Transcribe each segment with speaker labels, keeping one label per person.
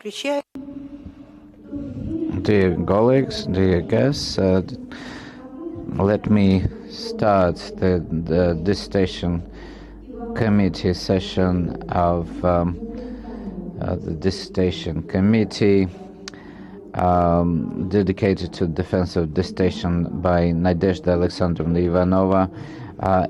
Speaker 1: Включаю.
Speaker 2: Dear colleagues, dear guests, let me start the Dissertation Committee session of the Dissertation Committee dedicated to defense of dissertation by Nadezhda Ivanova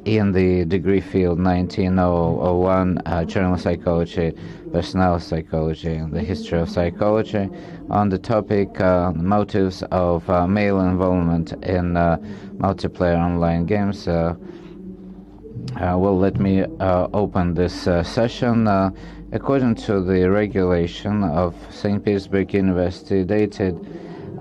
Speaker 2: in the degree field 1901, General Psychology, Personality Psychology, and the History of Psychology, on the topic motives of male involvement in multiplayer online games. Well, let me open this session. According to the regulation of St. Petersburg University dated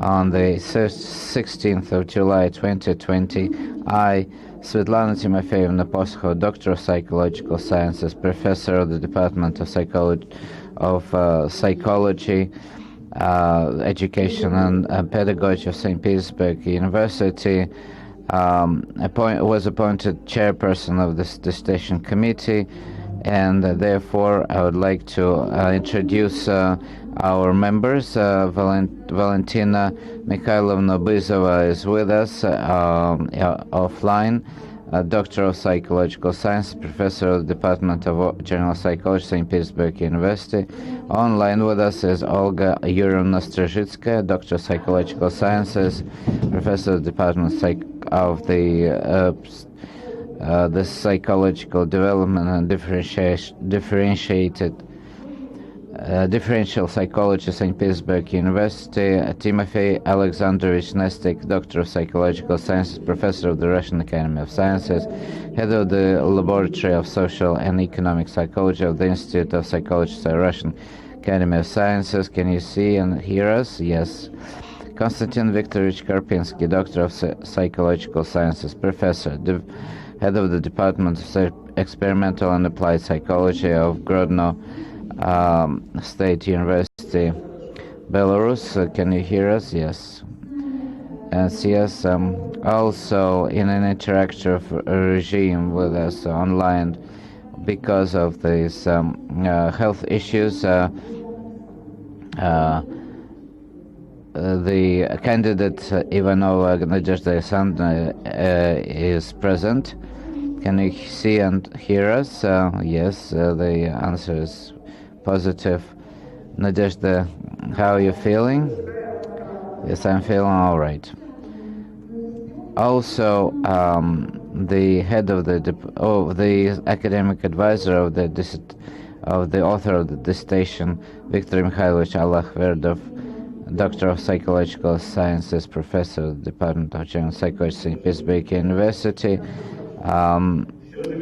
Speaker 2: on the 16th of July 2020, I, Svetlana Timofeyevna Poskhova, Doctor of Psychological Sciences, Professor of the Department of Psychology, Education and Pedagogy of St. Petersburg University, was appointed chairperson of this Dissertation Committee, and therefore I would like to introduce our members. Valentina Mikhailovna Byzova is with us offline, Doctor of Psychological Science, Professor of the Department of General Psychology, St. Petersburg University. Online with us is Olga Universitetskaya, Doctor of Psychological Sciences, Professor of the Department of the Psychological Development and Differential Psychology, St. Petersburg University. Timofey Alexandrovich Nestik, Doctor of Psychological Sciences, Professor of the Russian Academy of Sciences, Head of the Laboratory of Social and Economic Psychology of the Institute of Psychology, Russian Academy of Sciences. Can you see and hear us? Yes. Konstantin Viktorovich Karpinsky, Doctor of Psychological Sciences, Professor, Head of the Department of Experimental and Applied Psychology of Grodno State University, Belarus. Can you hear us? Yes. Yes. Also in an interactive regime with us online because of these health issues. The candidate Ivanova Nadezhda A is present. Can you see and hear us? Yes, the answer is positive. Nadezhda, how are you feeling? Yes, I'm feeling all right. Also, the head of the academic advisor of the author of the dissertation, Viktor Mikhailovich Allahverdov, Doctor of Psychological Sciences, Professor of the Department of General Psychology, St. Petersburg University,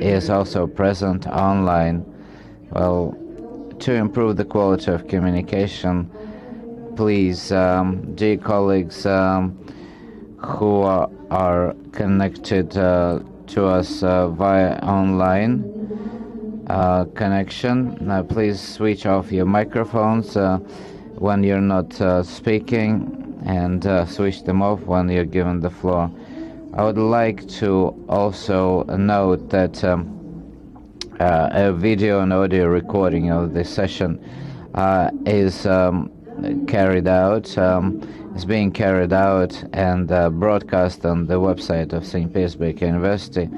Speaker 2: is also present online. Well, to improve the quality of communication, please, dear colleagues who are connected to us via online connection, please switch off your microphones when you're not speaking, and switch them off when you're given the floor. I would like to also note that a video and audio recording of this session is being carried out and broadcast on the website of St. Petersburg University.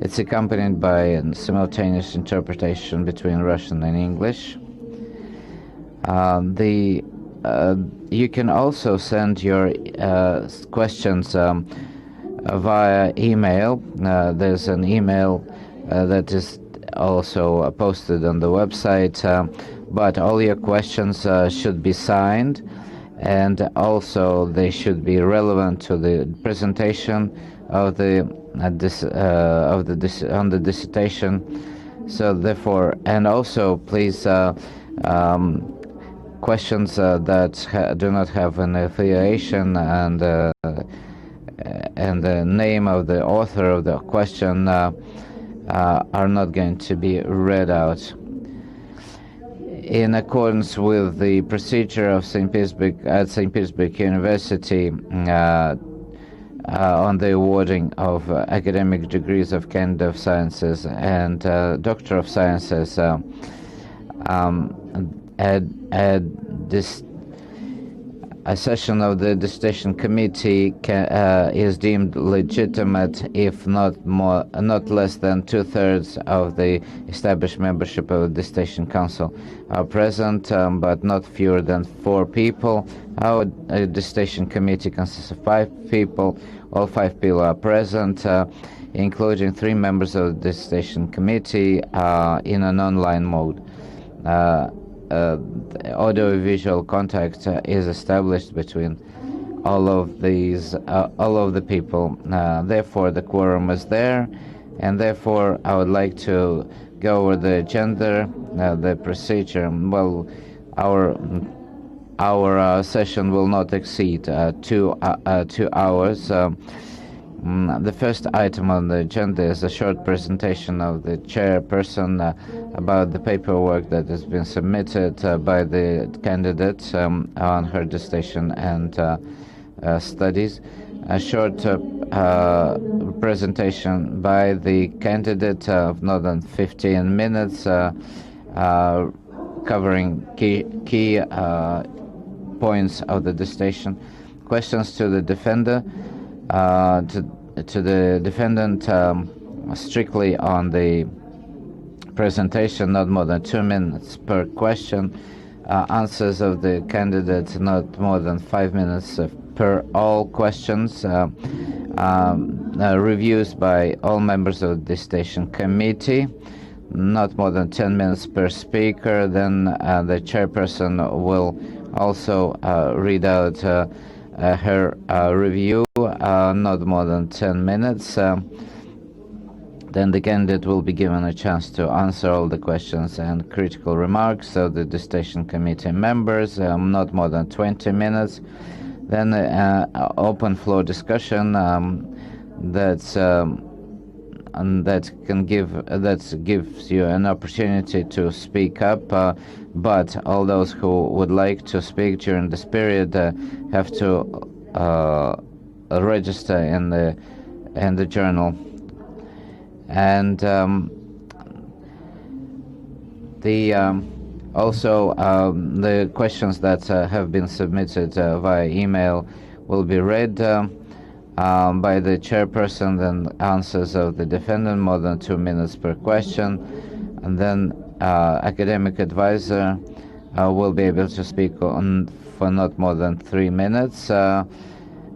Speaker 2: It's accompanied by a simultaneous interpretation between Russian and English. You can also send your questions via email. There's an email that is also posted on the website, but all your questions should be signed, and also they should be relevant to the presentation of the dissertation. So therefore, and also please questions that do not have an affiliation and the name of the author of the question are not going to be read out. In accordance with the procedure of St. Petersburg University on the awarding of academic degrees of Candidate of Sciences and Doctor of Sciences, a session of the dissertation committee is deemed legitimate if not less than 2/3 of the established membership of the dissertation council are present, but not fewer than 4 people. Our dissertation committee consists of 5 people. All 5 people are present, including 3 members of the dissertation committee in an online mode. Audio-visual contact is established between all of the people. Therefore, the quorum is there, and therefore, I would like to go over the agenda, the procedure. Well, our session will not exceed 2 hours. The first item on the agenda is a short presentation of the chairperson about the paperwork that has been submitted by the candidate on her dissertation and studies. A short presentation by the candidate of not than 15 minutes, covering key points of the dissertation. Questions to the defender. To the defendant, strictly on the presentation, not more than 2 minutes per question. Answers of the candidate, not more than 5 minutes per all questions. Reviews by all members of the dissertation committee, not more than 10 minutes per speaker. Then the chairperson will also read out her review, not more than 10 minutes. Then the candidate will be given a chance to answer all the questions and critical remarks of the dissertation committee members, not more than 20 minutes. Then open floor discussion that gives you an opportunity to speak up, but all those who would like to speak during this period have to register in the journal. And the questions that have been submitted via email will be read by the chairperson, then answers of the defendant, more than 2 minutes per question, and then academic advisor will be able to speak for not more than 3 minutes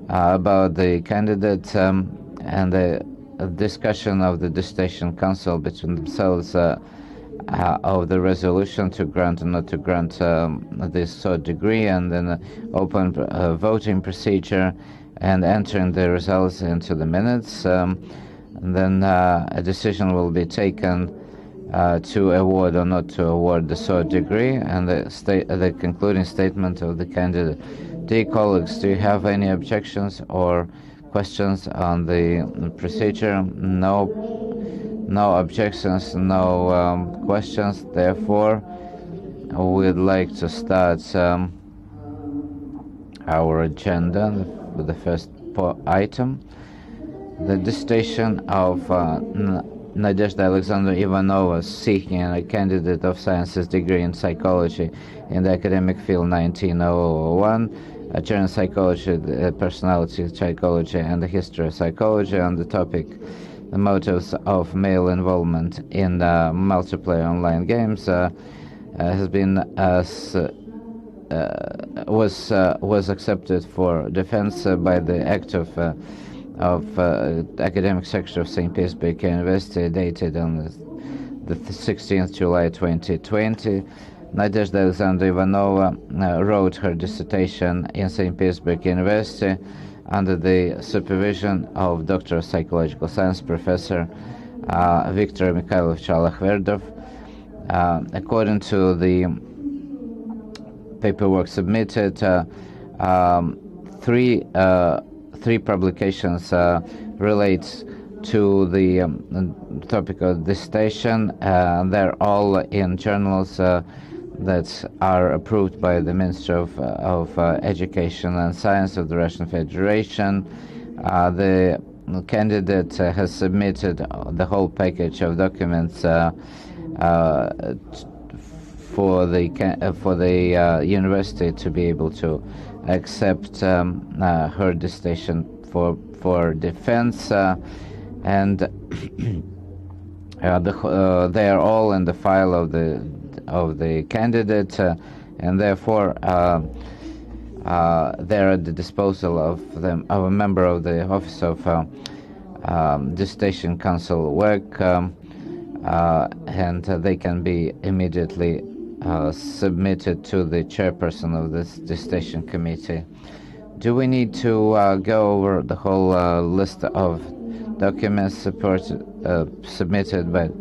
Speaker 2: about the candidate, and the discussion of the dissertation council between themselves of the resolution to grant or not to grant this third degree, and then open voting procedure and entering the results into the minutes. And then a decision will be taken to award or not to award the third degree, and the concluding statement of the candidate. Dear colleagues, do you have any objections or questions on the procedure? No objections, no questions. Therefore, we'd like to start our agenda with the first item, the dissertation of Nadezhda Ivanova, seeking a candidate of sciences degree in psychology in the academic field 1901, a general psychology, personality psychology, and the history of psychology, on the topic the motives of male involvement in multiplayer online games, has been was accepted for defense by the act of academic secretary of St. Petersburg University, dated on the 16th July 2020. Nadezhda Ivanova wrote her dissertation in St. Petersburg University under the supervision of Doctor of Psychological Science Professor Viktor Mikhailovich Alakhverdov. According to the paperwork submitted, three publications relate to the topic of dissertation. They're all in journals that are approved by the Ministry of Education and Science of the Russian Federation. The candidate has submitted the whole package of documents for the university to be able to accept her dissertation for defense, and they are all in the file of the candidate, and therefore they're at the disposal of a member of the Office of Dissertation Council work, and they can be immediately submitted to the chairperson of this dissertation committee. Do we need to go over the whole list of documents submitted? But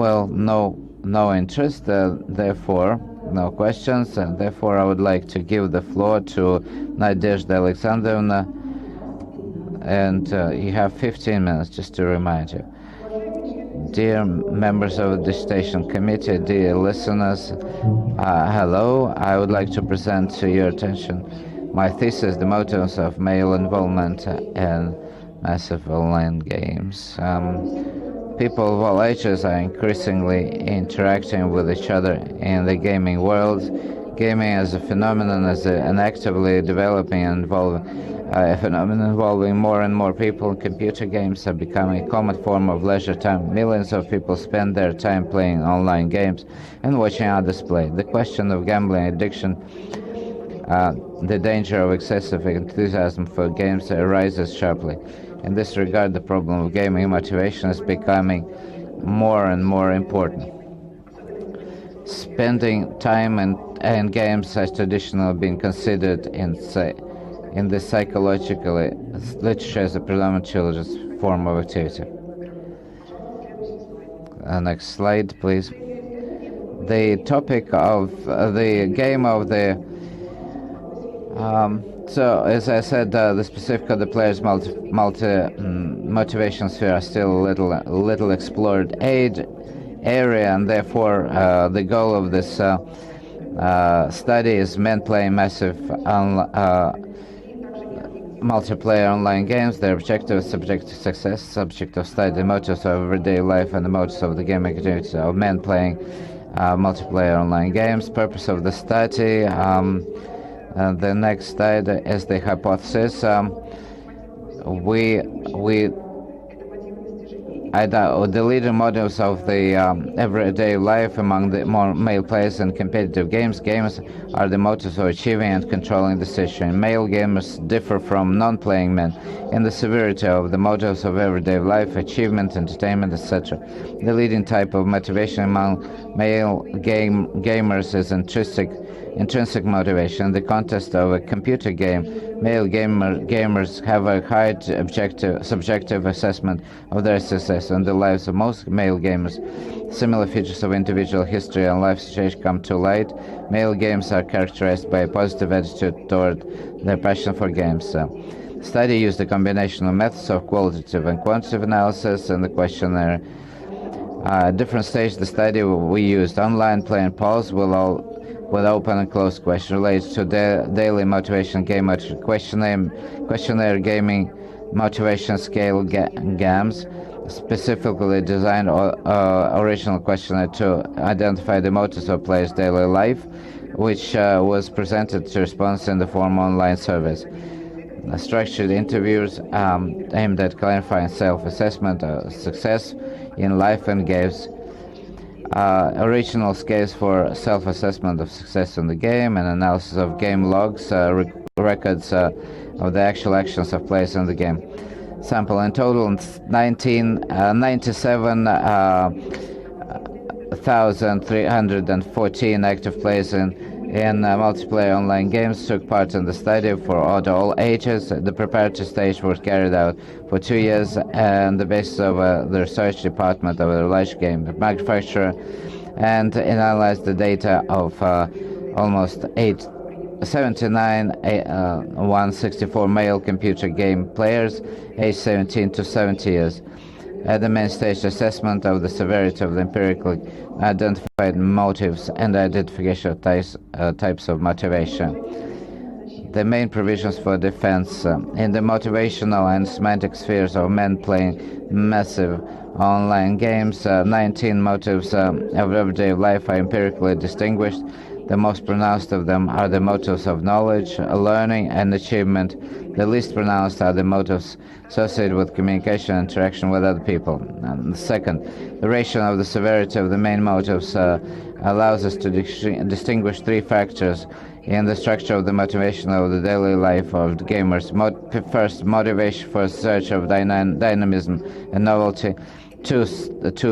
Speaker 2: well, no interest, therefore no questions, and therefore I would like to give the floor to Nadezhda Alexandrovna, and you have 15 minutes, just to remind you. Dear members of the Dissertation Committee, dear listeners, hello. I would like to present to your attention my thesis, The Motives of Male Involvement in Massive Online Games. People of all ages are increasingly interacting with each other in the gaming world. Gaming as a phenomenon, as an actively developing and a phenomenon involving more and more people. Computer games are becoming a common form of leisure time. Millions of people spend their time playing online games and watching others play. The question of gambling addiction, the danger of excessive enthusiasm for games arises sharply. In this regard, the problem of gaming motivation is becoming more and more important. Spending time in games has traditionally been considered in the psychological literature as a predominant children's form of activity. Next slide, please. The topic of the game of the so, as I said, the specific of the player's motivation sphere are still little explored area, and therefore the goal of this study is men playing massive multiplayer online games. Their objective is subject to success, subject of study, the motives of everyday life, and the motives of the gaming activity of men playing multiplayer online games. Purpose of the study. The next slide is the hypothesis. The leading motives of the everyday life among the more male players in competitive games. Games are the motives of achieving and controlling the situation. Male gamers differ from non-playing men in the severity of the motives of everyday life, achievement, entertainment, etc. The leading type of motivation among male gamers is intrinsic motivation. In the context of a computer game, male gamers have a high subjective assessment of their success. In the lives of most male gamers, similar features of individual history and life situation come to light. Male games are characterized by a positive attitude toward their passion for games. Study used a combination of methods of qualitative and quantitative analysis in the questionnaire. At different stages of the study, we used online play and polls with open and closed questions related to daily motivation game questionnaire gaming motivation scale GAMS, specifically designed original questionnaire to identify the motives of players' daily life, which was presented to respondents in the form of online surveys. Structured interviews aimed at clarifying self-assessment of success in life and games. Original scales for self-assessment of success in the game and analysis of game logs, records of the actual actions of players in the game. Sample in total 97,314 active players in multiplayer online games took part in the study for all ages. The preparatory stage was carried out for 2 years, and the basis of the research department of a large game manufacturer, and analyzed the data of almost 164 male computer game players aged 17 to 70 years. At the main stage assessment of the severity of the empirically identified motives and identification of types of motivation. the main provisions for defense. In the motivational and semantic spheres of men playing massive online games, 19 motives of everyday life are empirically distinguished. The most pronounced of them are the motives of knowledge, learning, and achievement. The least pronounced are the motives associated with communication and interaction with other people. And second, the ratio of the severity of the main motives allows us to distinguish three factors in the structure of the motivation of the daily life of the gamers. First, motivation for search of dynamism and novelty. Two,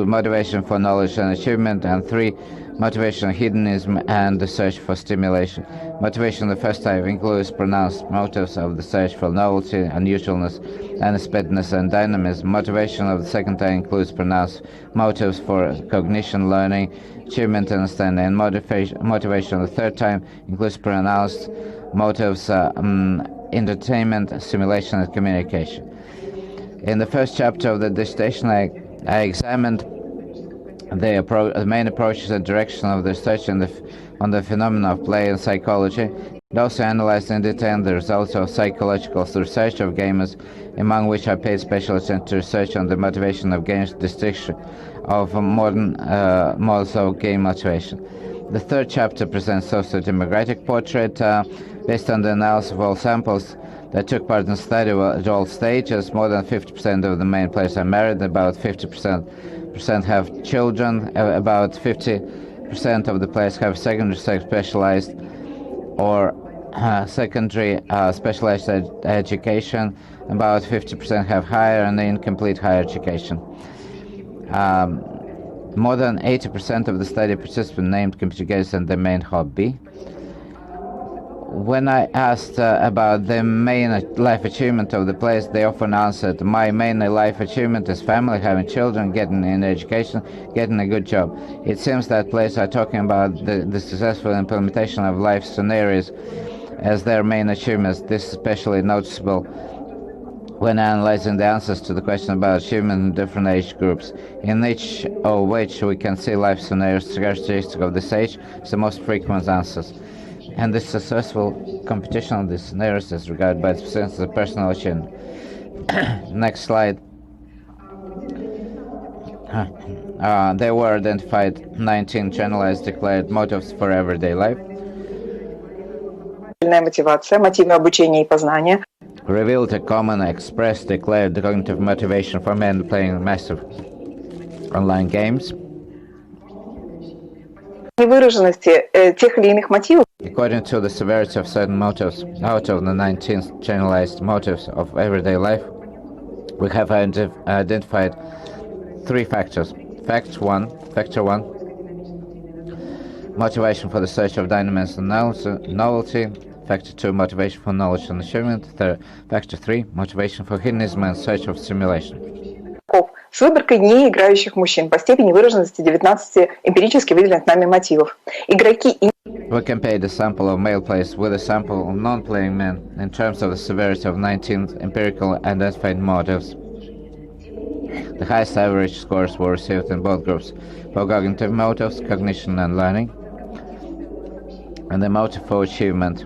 Speaker 2: motivation for knowledge and achievement. And three, motivation, hedonism, and the search for stimulation. Motivation of the first type includes pronounced motives of the search for novelty, unusualness, unexpectedness, and dynamism. Motivation of the second type includes pronounced motives for cognition, learning, achievement, understanding, and motivation of the third type includes pronounced motives, entertainment, stimulation, and communication. In the first chapter of the dissertation, I examined the main approaches and direction of the research on the phenomena of play and psychology. It also analyzed in detail the results of psychological research of gamers, among which I paid special attention to research on the motivation of games, distinction of modern models of game motivation. The third chapter presents socio-demographic portrait based on the analysis of all samples that took part in the study at all stages. More than 50% of the main players are married, about 50% have children, about 50% of the players have secondary specialized or secondary specialized education, about 50% have higher and incomplete higher education. More than 80% of the study participants named computer games as their main hobby. When I asked about the main life achievement of the players, they often answered, my main life achievement is family, having children, getting an education, getting a good job. It seems that players are talking about the successful implementation of life scenarios as their main achievements. This is especially noticeable when analyzing the answers to the question about achievement in different age groups, in each of which we can see life scenarios characteristic of this age as the most frequent answers. And the successful competition of these scenarios is regarded by the students as a personal achievement. Next slide. There were identified 19 generalized declared motives for everyday life.
Speaker 1: Мотивация, мотивы обучения и познания.
Speaker 2: Revealed a common expressed declared cognitive motivation for men playing massive online games.
Speaker 1: Невыраженности тех или иных мотивов.
Speaker 2: According to the severity of certain motives, out of the 19 generalized motives of everyday life, we have identified three factors. Factor one, motivation for the search of dynamism and novelty. Factor 2, motivation for knowledge and achievement. Factor 3, motivation for hedonism and search of stimulation.
Speaker 1: С выборкой не играющих мужчин по степени выраженности 19 эмпирически выделенных нами мотивов. Игроки
Speaker 2: We compared the sample of male players with a sample of non-playing men in terms of the severity of 19 empirical identified motives. The highest average scores were received in both groups for cognitive motives, cognition and learning, and the motive for achievement.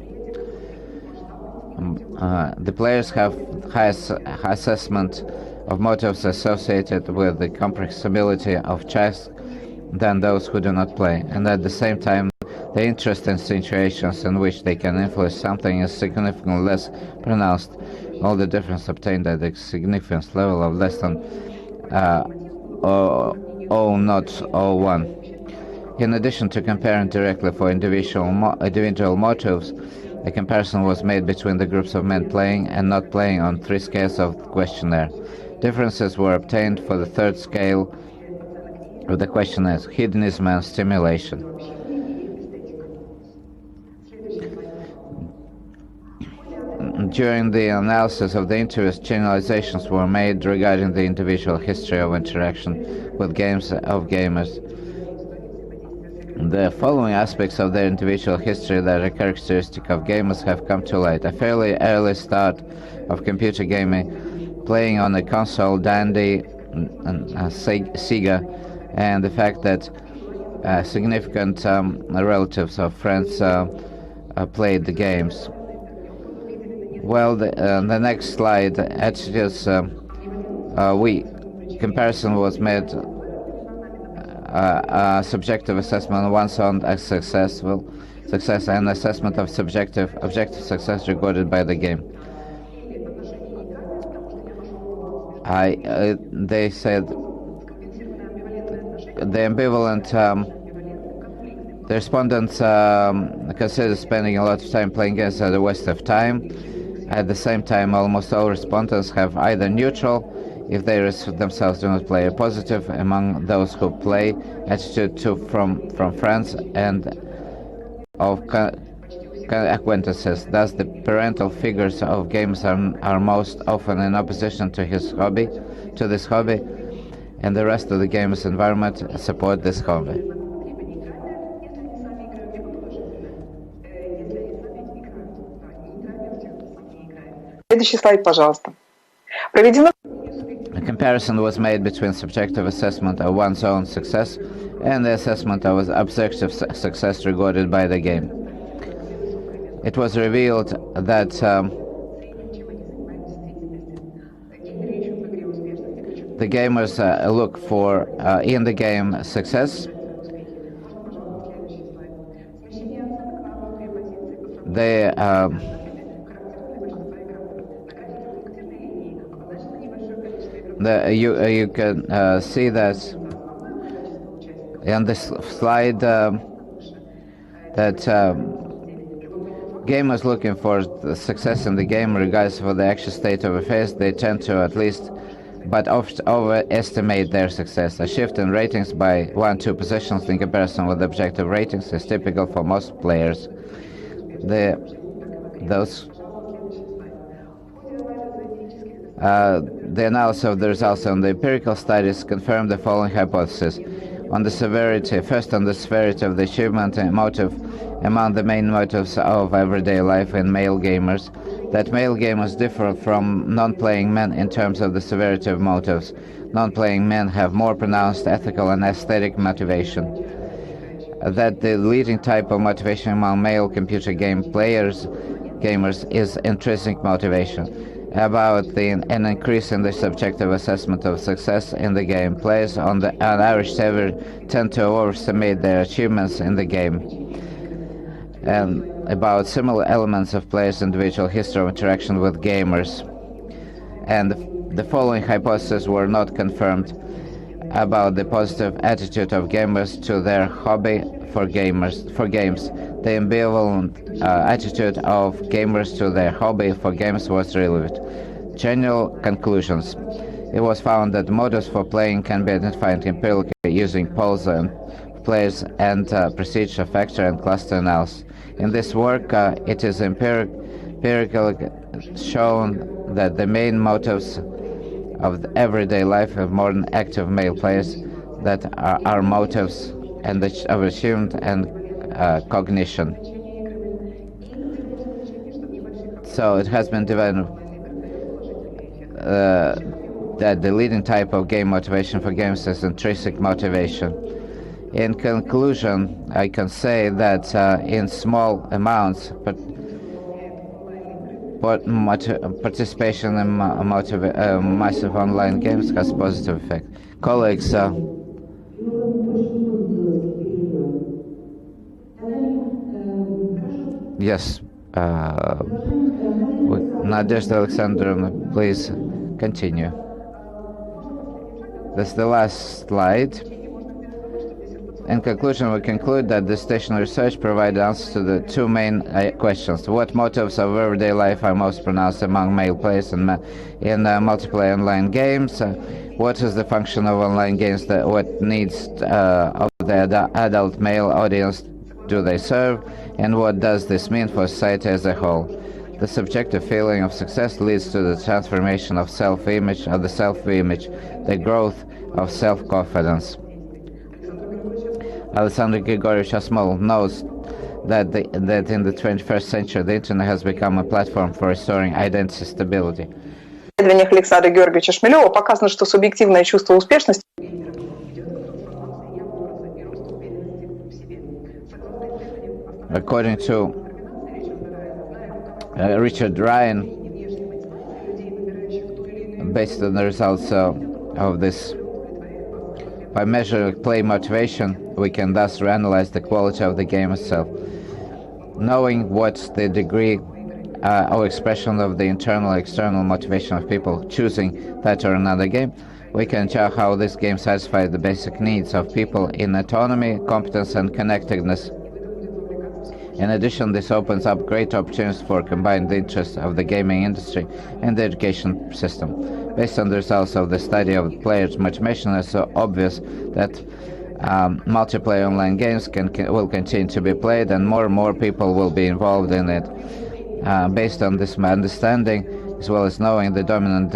Speaker 2: The players have highest assessment of motives associated with the comprehensibility of chess than those who do not play, and at the same time the interest in situations in which they can influence something is significantly less pronounced. All the difference obtained at the significance level of less than 0.01. In addition to comparing directly for individual motives, a comparison was made between the groups of men playing and not playing on three scales of the questionnaire. Differences were obtained for the third scale of the questionnaire, hedonism and stimulation. During the analysis of the interviews, generalizations were made regarding the individual history of interaction with games of gamers. The following aspects of their individual history that are characteristic of gamers have come to light. A fairly early start of computer gaming, playing on a console, Dandy, Sega, and the fact that significant relatives of friends played the games. Well, the next slide, attitudes, comparison was made, subjective assessment of one's own success and assessment of objective success recorded by the game. They said the ambivalent, the respondents consider spending a lot of time playing games as a waste of time. At the same time, almost all respondents have either neutral, if they themselves do not play, or positive among those who play, attitude from friends and of acquaintances. Thus, the parental figures of games are most often in opposition to this hobby, and the rest of the game's environment support this hobby.
Speaker 1: Следующий слайд, пожалуйста. Проведено.
Speaker 2: A comparison was made between subjective assessment of one's own success and the assessment of objective success recorded by the game. It was revealed that the gamers look for in the game success. They you can see that on this slide that gamers looking for the success in the game regardless of the actual state of affairs, they tend to at least but overestimate their success. A shift in ratings by 1-2 positions in comparison with objective ratings is typical for most players. The analysis of the results on the empirical studies confirmed the following hypothesis. On the severity of the achievement and motive among the main motives of everyday life in male gamers, that male gamers differ from non-playing men in terms of the severity of motives. Non-playing men have more pronounced ethical and aesthetic motivation. That the leading type of motivation among male computer game gamers is intrinsic motivation. About an increase in the subjective assessment of success in the game. Players on average tend to overestimate their achievements in the game. And about similar elements of players' individual history of interaction with gamers. And the following hypotheses were not confirmed about the positive attitude of gamers to their hobby for games. The ambivalent attitude of gamers to their hobby for games was relevant. General conclusions. It was found that motives for playing can be identified empirically using polls and players and procedure factor and cluster analysis. In this work, it is empirically shown that the main motives of the everyday life of modern active male players that are motives and of achievement and cognition. So it has been developed that the leading type of game motivation for games is intrinsic motivation. In conclusion, I can say that in small amounts, but participation in massive online games has positive effect. Colleagues, yes, Nadezhda Alexandrovna, please continue. That's the last slide. In conclusion, we conclude that dissertation research provided answers to the two main questions. What motives of everyday life are most pronounced among male players in multiplayer online games? What is the function of online games? What needs of the adult male audience do they serve? And what does this mean for society as a whole? The subjective feeling of success leads to the transformation of self-image, the growth of self-confidence. Alexander Grigorievich Osmol knows that in the 21st century the internet has become a platform for restoring identity stability.
Speaker 1: В исследованиях Александра Георгиевича Шмелева показано, что субъективное чувство успешности
Speaker 2: According to Richard Ryan, based on the results of this. By measuring play motivation, we can thus analyze the quality of the game itself. Knowing what's the degree or expression of the internal or external motivation of people choosing that or another game, we can tell how this game satisfies the basic needs of people in autonomy, competence, and connectedness. In addition, this opens up great opportunities for combined interests of the gaming industry and the education system. Based on the results of the study of players' motivation, it's so obvious that multiplayer online games will continue to be played, and more people will be involved in it. Based on this understanding, as well as knowing the dominant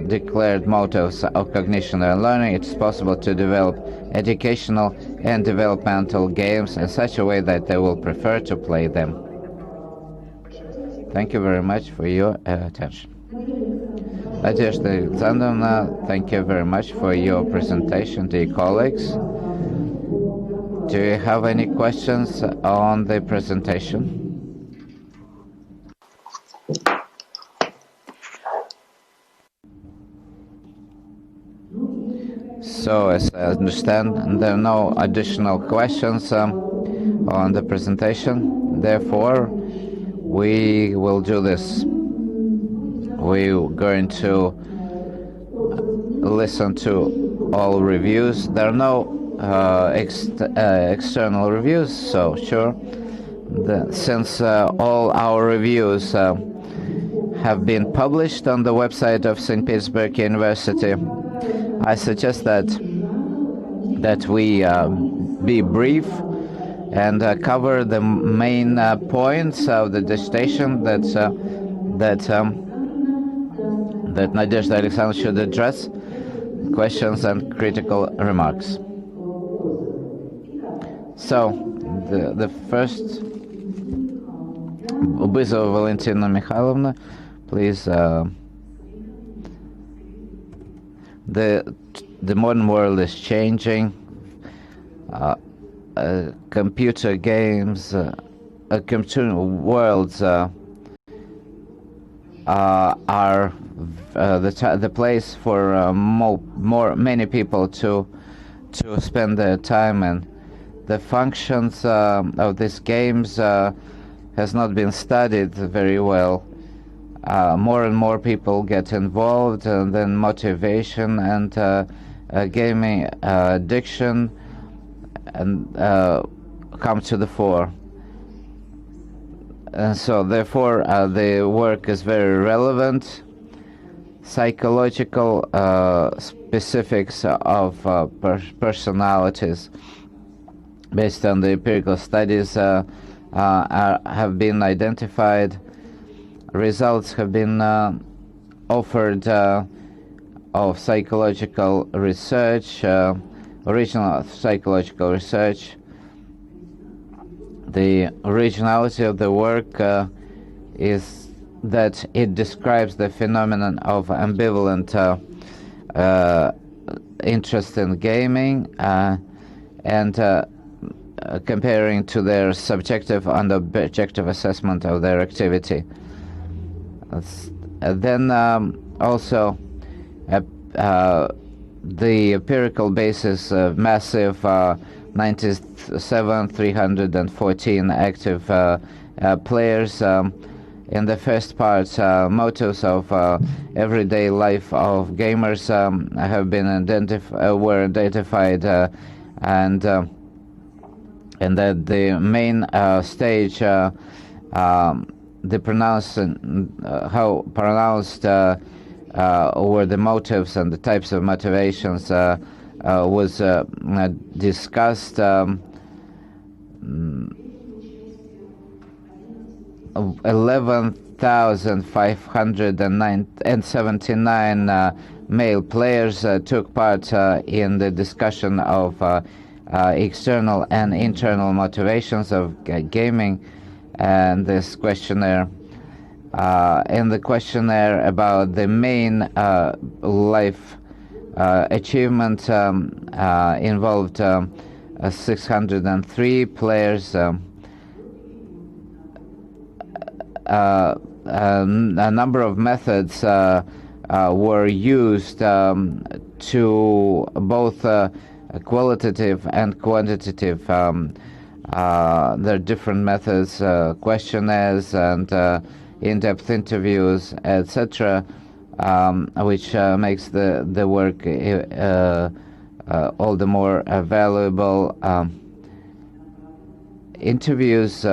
Speaker 2: declared motives of cognition and learning, it's possible to develop educational and developmental games in such a way that they will prefer to play them. Thank you very much for your attention. Nadezhda Alexandrovna, thank you very much for your presentation, dear colleagues. Do you have any questions on the presentation? So, as I understand, there are no additional questions on the presentation. Therefore, we will do this. We're going to listen to all reviews. There are no external reviews, so sure. Since all our reviews have been published on the website of St. Petersburg University, I suggest that we be brief and cover the main points of the dissertation that Nadezhda Alexandrovna should address, questions and critical remarks. So, the first, Ubizova Valentina Mikhailovna, please. The modern world is changing. Computer games, computer worlds are the place for many people to spend their time, and the functions of these games has not been studied very well. More and more people get involved, and then motivation and gaming addiction and come to the fore. And so therefore the work is very relevant. Psychological specifics of personalities based on the empirical studies have been identified. Results have been offered of psychological research, original psychological research. The originality of the work is that it describes the phenomenon of ambivalent interest in gaming and comparing to their subjective and objective assessment of their activity. Then also the empirical basis of massive 97,314 active players. In the first part, motives of everyday life of gamers have been were identified, and that the main stage, the how pronounced were the motives and the types of motivations was discussed. 11,579 male players took part in the discussion of external and internal motivations of gaming, and this questionnaire. In the questionnaire about the main life achievement involved 603 players. a number of methods were used to both qualitative and quantitative. There are different methods, questionnaires and in-depth interviews, etc., which makes the work all the more valuable. Interviews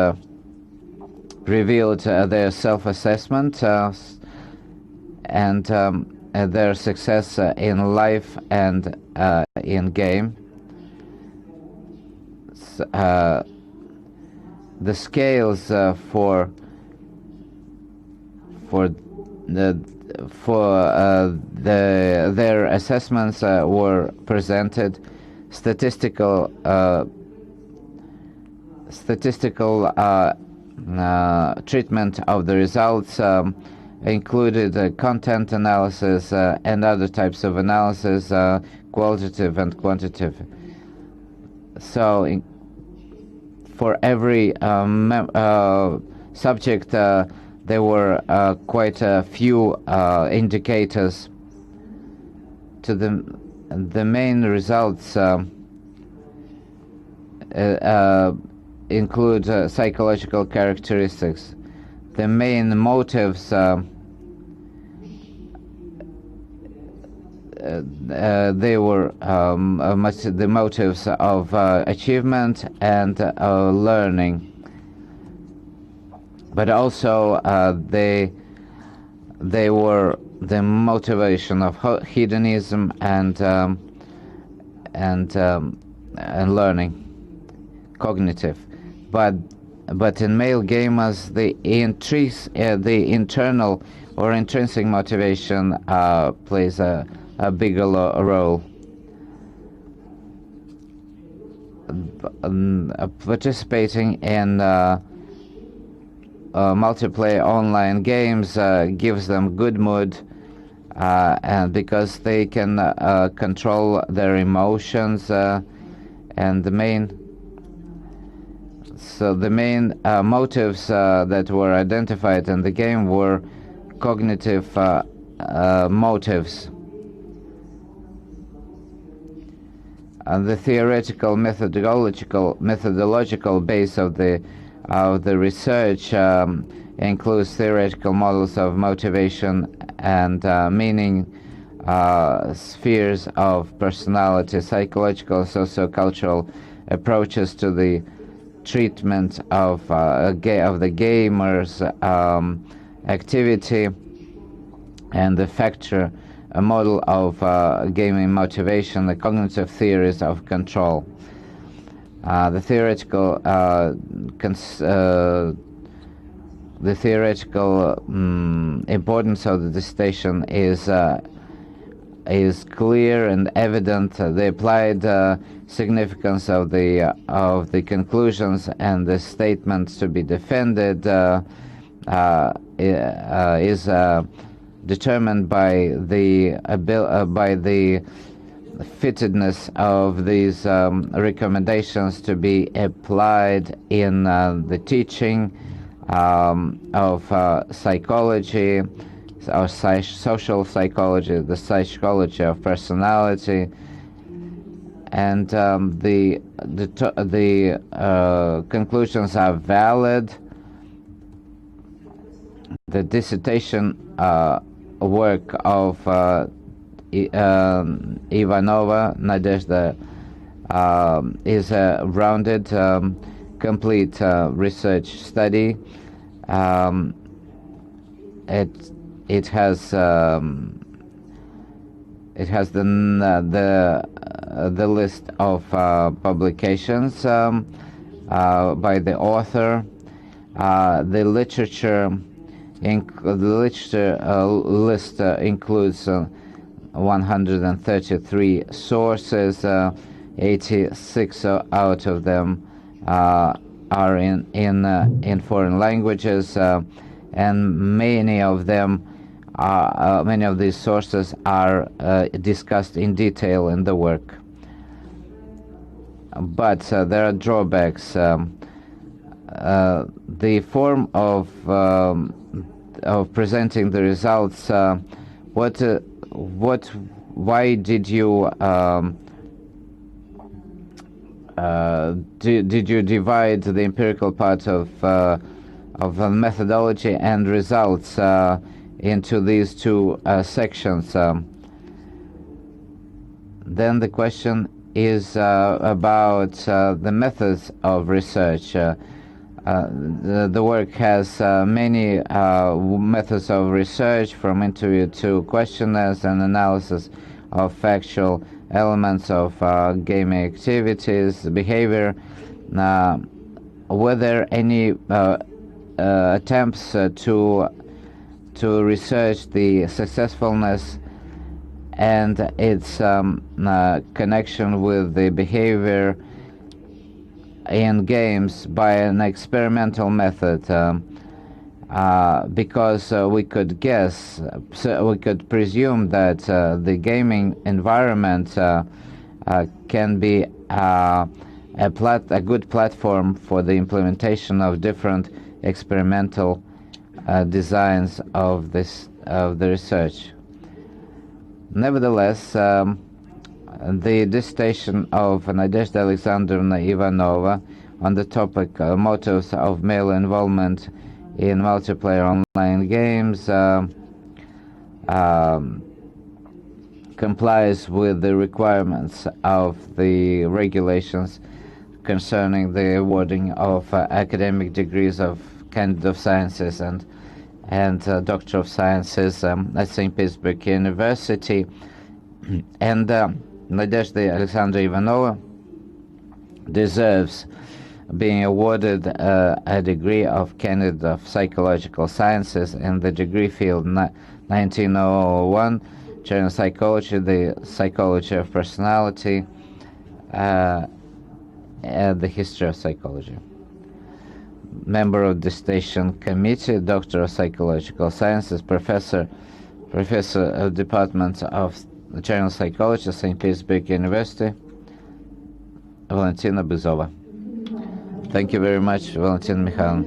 Speaker 2: revealed their self-assessment and their success in life and in game. The scales for their assessments were presented. Statistical treatment of the results included content analysis and other types of analysis, qualitative and quantitative. So for every subject there were quite a few indicators. To the main results include psychological characteristics. The main motives they were the motives of achievement and learning, but also they were the motivation of hedonism and learning, cognitive. But in male gamers, the internal or intrinsic motivation plays a bigger role. Participating in multiplayer online games gives them good mood, and because they can control their emotions, and the main motives that were identified in the game were cognitive motives. And the theoretical methodological base of the research includes theoretical models of motivation and meaning, spheres of personality, psychological, socio-cultural approaches to the treatment of the gamer's activity, and the factor, a model of gaming motivation, the cognitive theories of control. The theoretical importance of the dissertation is clear and evident. The applied significance of the conclusions and the statements to be defended is determined by the fittedness of these recommendations to be applied in the teaching of psychology, or social psychology, the psychology of personality, and the conclusions are valid. The dissertation work of Ivanova, Nadezhda, is a rounded, complete research study. It has the list of publications by the author. The literature list includes 133 sources. 86 out of them are in foreign languages, and many of these sources are discussed in detail in the work. But there are drawbacks. the form of presenting the results. Why did you did you divide the empirical part of methodology and results into these two sections? Then the question is about the methods of research. The work has many methods of research, from interview to questionnaires and analysis of factual elements of gaming activities, behavior. Were there any attempts to research the successfulness and its connection with the behavior in games by an experimental method? Because we could guess, we could presume that the gaming environment can be a good platform for the implementation of different experimental designs of the research. Nevertheless, the dissertation of Nadezhda Alexandrovna Ivanova on the topic motives of male involvement in multiplayer online games complies with the requirements of the regulations concerning the awarding of academic degrees of Candidate of Sciences and Doctor of Sciences at St. Petersburg University. And Nadezhda Alexandrovna Ivanova deserves being awarded a degree of Candidate of Psychological Sciences in the degree field 1901, General Psychology, the Psychology of Personality, and the History of Psychology. Member of the Dissertation Committee, Doctor of Psychological Sciences, Professor of Department of General Psychology, St. Petersburg University, Valentina Buzova. Thank you very much, Valentina Mikhailovna.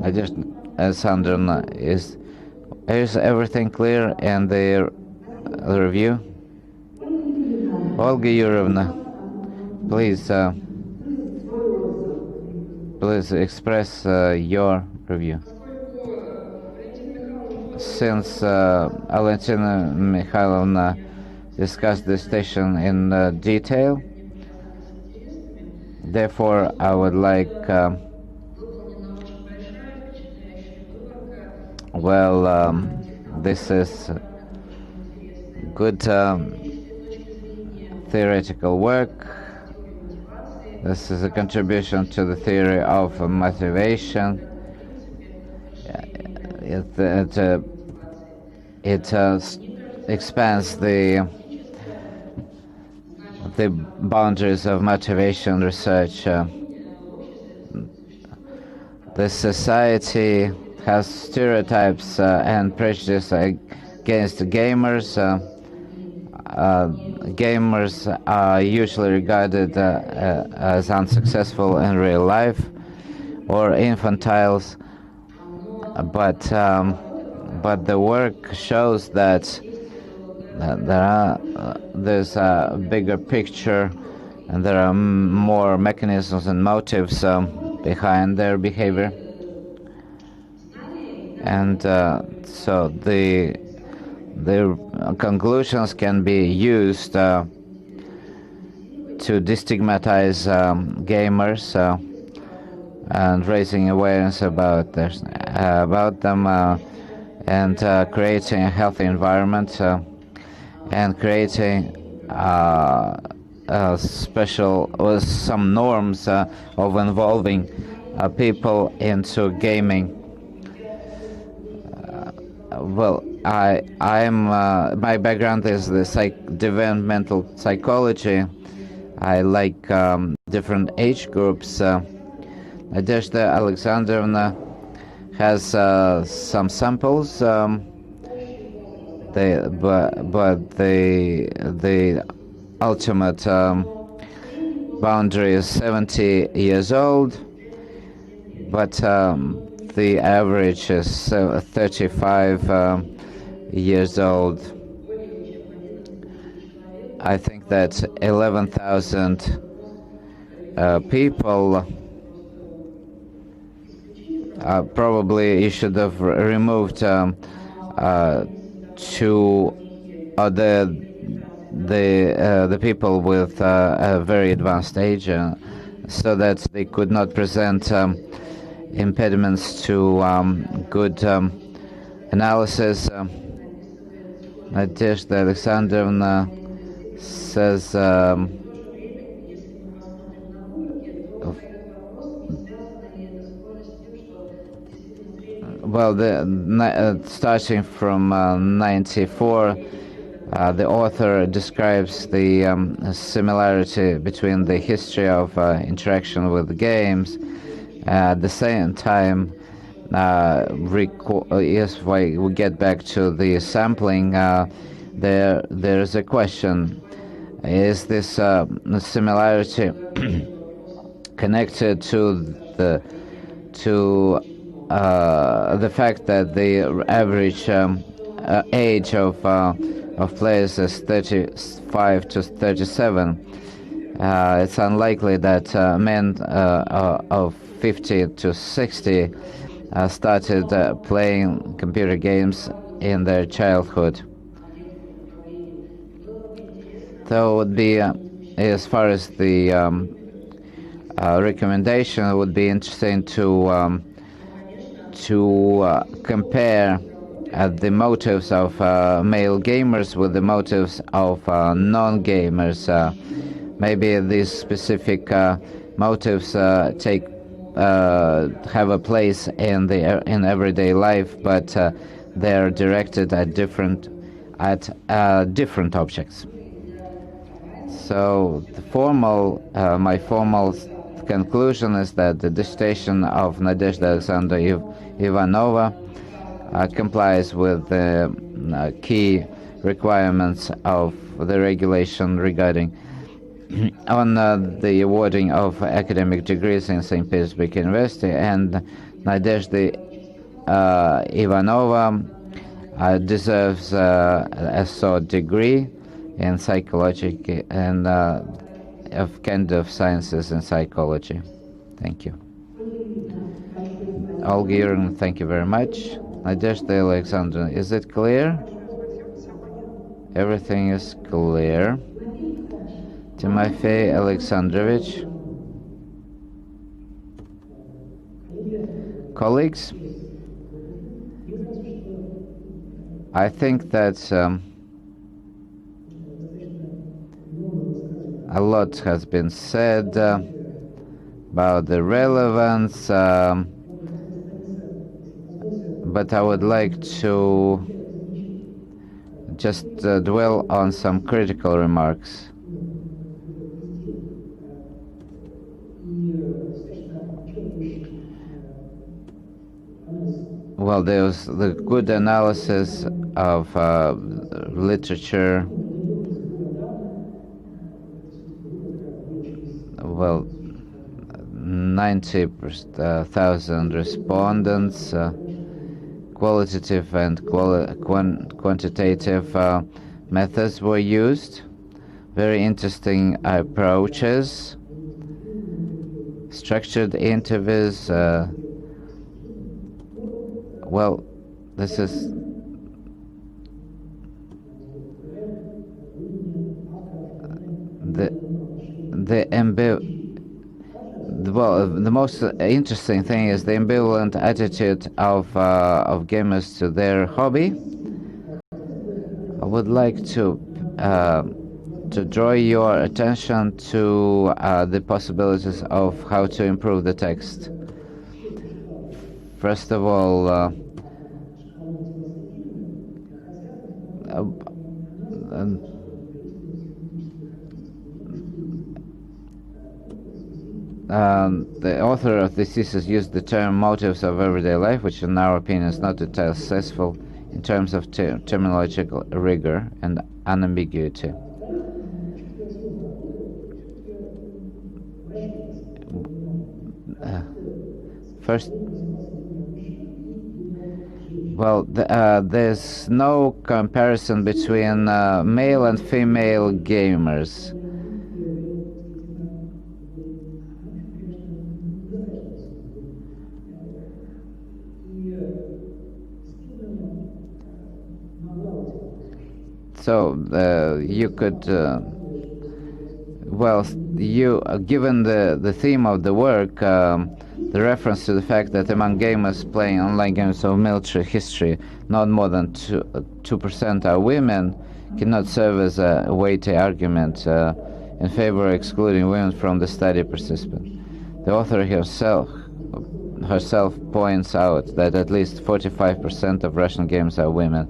Speaker 2: Nadezhda Alexandrovna, is everything clear in the review? Olga Yurovna, please express your review. Since Valentina Mikhailovna discussed the station in detail, therefore I would like this is good theoretical work. This is a contribution to the theory of motivation. It expands the boundaries of motivation research. The society has stereotypes and prejudice against gamers. Gamers are usually regarded as unsuccessful in real life or infantiles, but the work shows that there's a bigger picture, and there are more mechanisms and motives behind their behavior, and so the conclusions can be used to destigmatize gamers and raising awareness about them and creating a healthy environment and creating special or some norms of involving people into gaming. My background is the developmental psychology. I like different age groups. Nadezhda Alexandrovna has some samples, but the ultimate boundary is 70 years old. but the average is 35 years old. I think that 11,000 people probably you should have removed to the people with a very advanced age, so that they could not present impediments to good analysis. Nadezhda Alexandrovna says well, starting from 94, the author describes the similarity between the history of interaction with games. At the same time, yes, we get back to the sampling. There's a question: is this similarity connected to the fact that the average age of players is 35 to 37? It's unlikely that men of 50 to 60 started playing computer games in their childhood. So it would be, as far as the recommendation, it would be interesting to compare the motives of male gamers with the motives of non-gamers. Maybe these specific motives have a place in everyday life, but they're directed at different objects. So my formal conclusion is that the dissertation of Nadezhda A Ivanova complies with the key requirements of the regulation regarding on the awarding of academic degrees in St. Petersburg University, and Nadezhda Ivanova deserves a third degree in psychology and of kind of sciences and psychology. Thank you. Olga, thank you very much. Nadezhda Alexandrovna, is it clear? Everything is clear. Timofey Alexandrovich. Colleagues, I think that a lot has been said about the relevance, but I would like to just dwell on some critical remarks. Well, there was the good analysis of literature. Well, 90,000 respondents, qualitative and quantitative methods were used. Very interesting approaches, structured interviews. Well, this is the most interesting thing is the ambivalent attitude of gamers to their hobby. I would like to draw your attention to the possibilities of how to improve the text. First of all, the author of this thesis used the term motives of everyday life, which in our opinion is not successful in terms of terminological rigor and unambiguity. First, well, there's no comparison between male and female gamers. So you could, well, given the theme of the work, the reference to the fact that among gamers playing online games of military history, not more than 2% are women, cannot serve as a weighty argument in favor of excluding women from the study participant. The author herself points out that at least 45% of Russian gamers are women.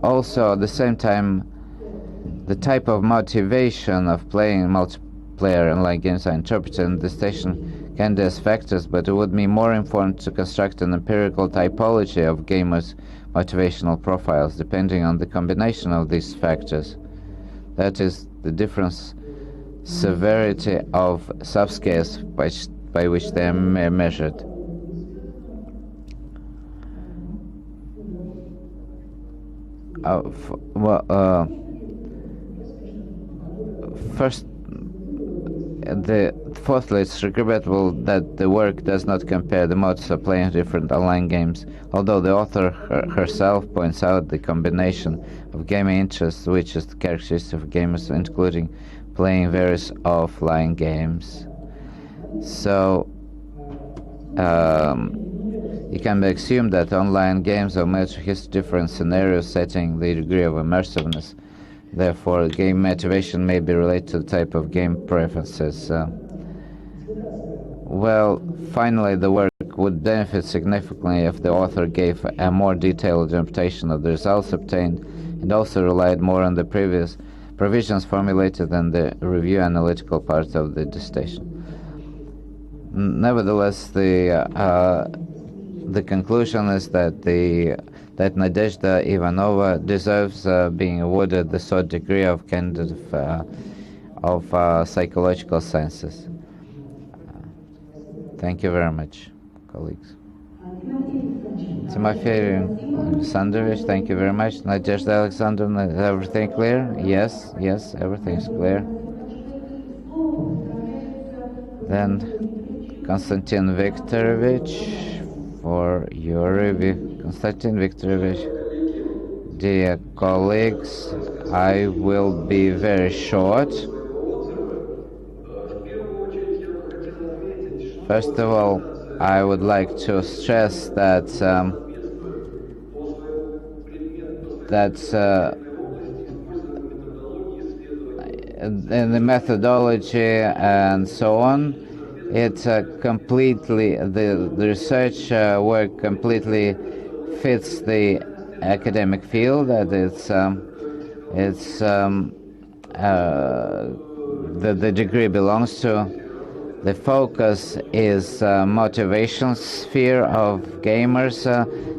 Speaker 2: Also at the same time, the type of motivation of playing multiplayer online games are interpreted in the Dissertation can as factors, but it would be more important to construct an empirical typology of gamers' motivational profiles depending on the combination of these factors. That is, the difference severity of subscales by which they are measured. Fourthly, it's regrettable that the work does not compare the modes of playing different online games, although the author herself points out the combination of gaming interests, which is the characteristic of gamers, including playing various offline games. So, it can be assumed that online games of military history differ in scenarios setting the degree of immersiveness. Therefore, game motivation may be related to the type of game preferences. Well, finally, the work would benefit significantly if the author gave a more detailed interpretation of the results obtained and also relied more on the previous provisions formulated in the review analytical part of the dissertation. Nevertheless, the conclusion is that Nadezhda Ivanova deserves being awarded the third degree of candidate of psychological sciences. Thank you very much, colleagues. Timofey Alexandrovich, thank you very much. Nadezhda Alexandrovna, is everything clear? Yes, everything's clear. Then Konstantin Viktorovich for your review. Konstantin Viktorovich, dear colleagues, I will be very short. First of all, I would like to stress that in the methodology and so on, it's completely the research work completely fits the academic field. That the degree belongs to. The focus is motivation sphere of gamers.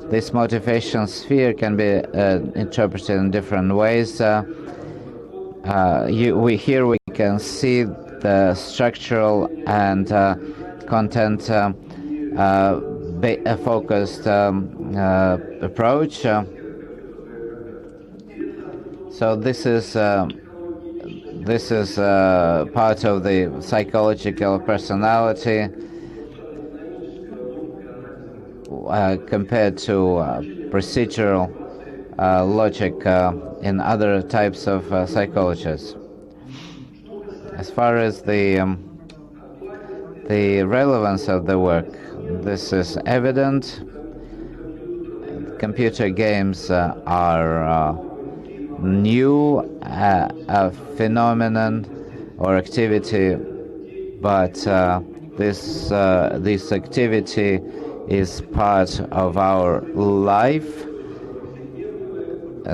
Speaker 2: This motivation sphere can be interpreted in different ways. Here we can see the structural and content focused approach. So this is part of the psychological personality compared to procedural logic in other types of psychologies. As far as the relevance of the work, this is evident. Computer games are new phenomenon or activity, but this activity is part of our life.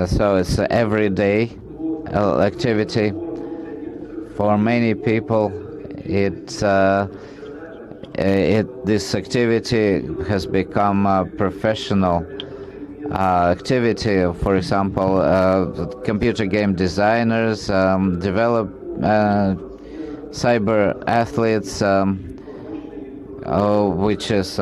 Speaker 2: So it's an everyday activity. For many people, this activity has become professional activity. For example, computer game designers develop cyber athletes, which is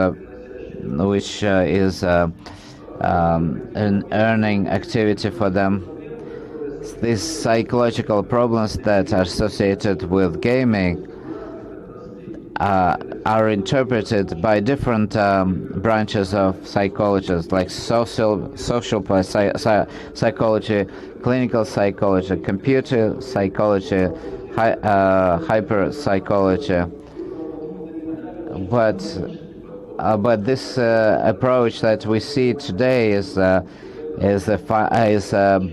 Speaker 2: an earning activity for them. These psychological problems that are associated with gaming are interpreted by different branches of psychologists, like social psychology, clinical psychology, computer psychology, hyper psychology. But this approach that we see today is a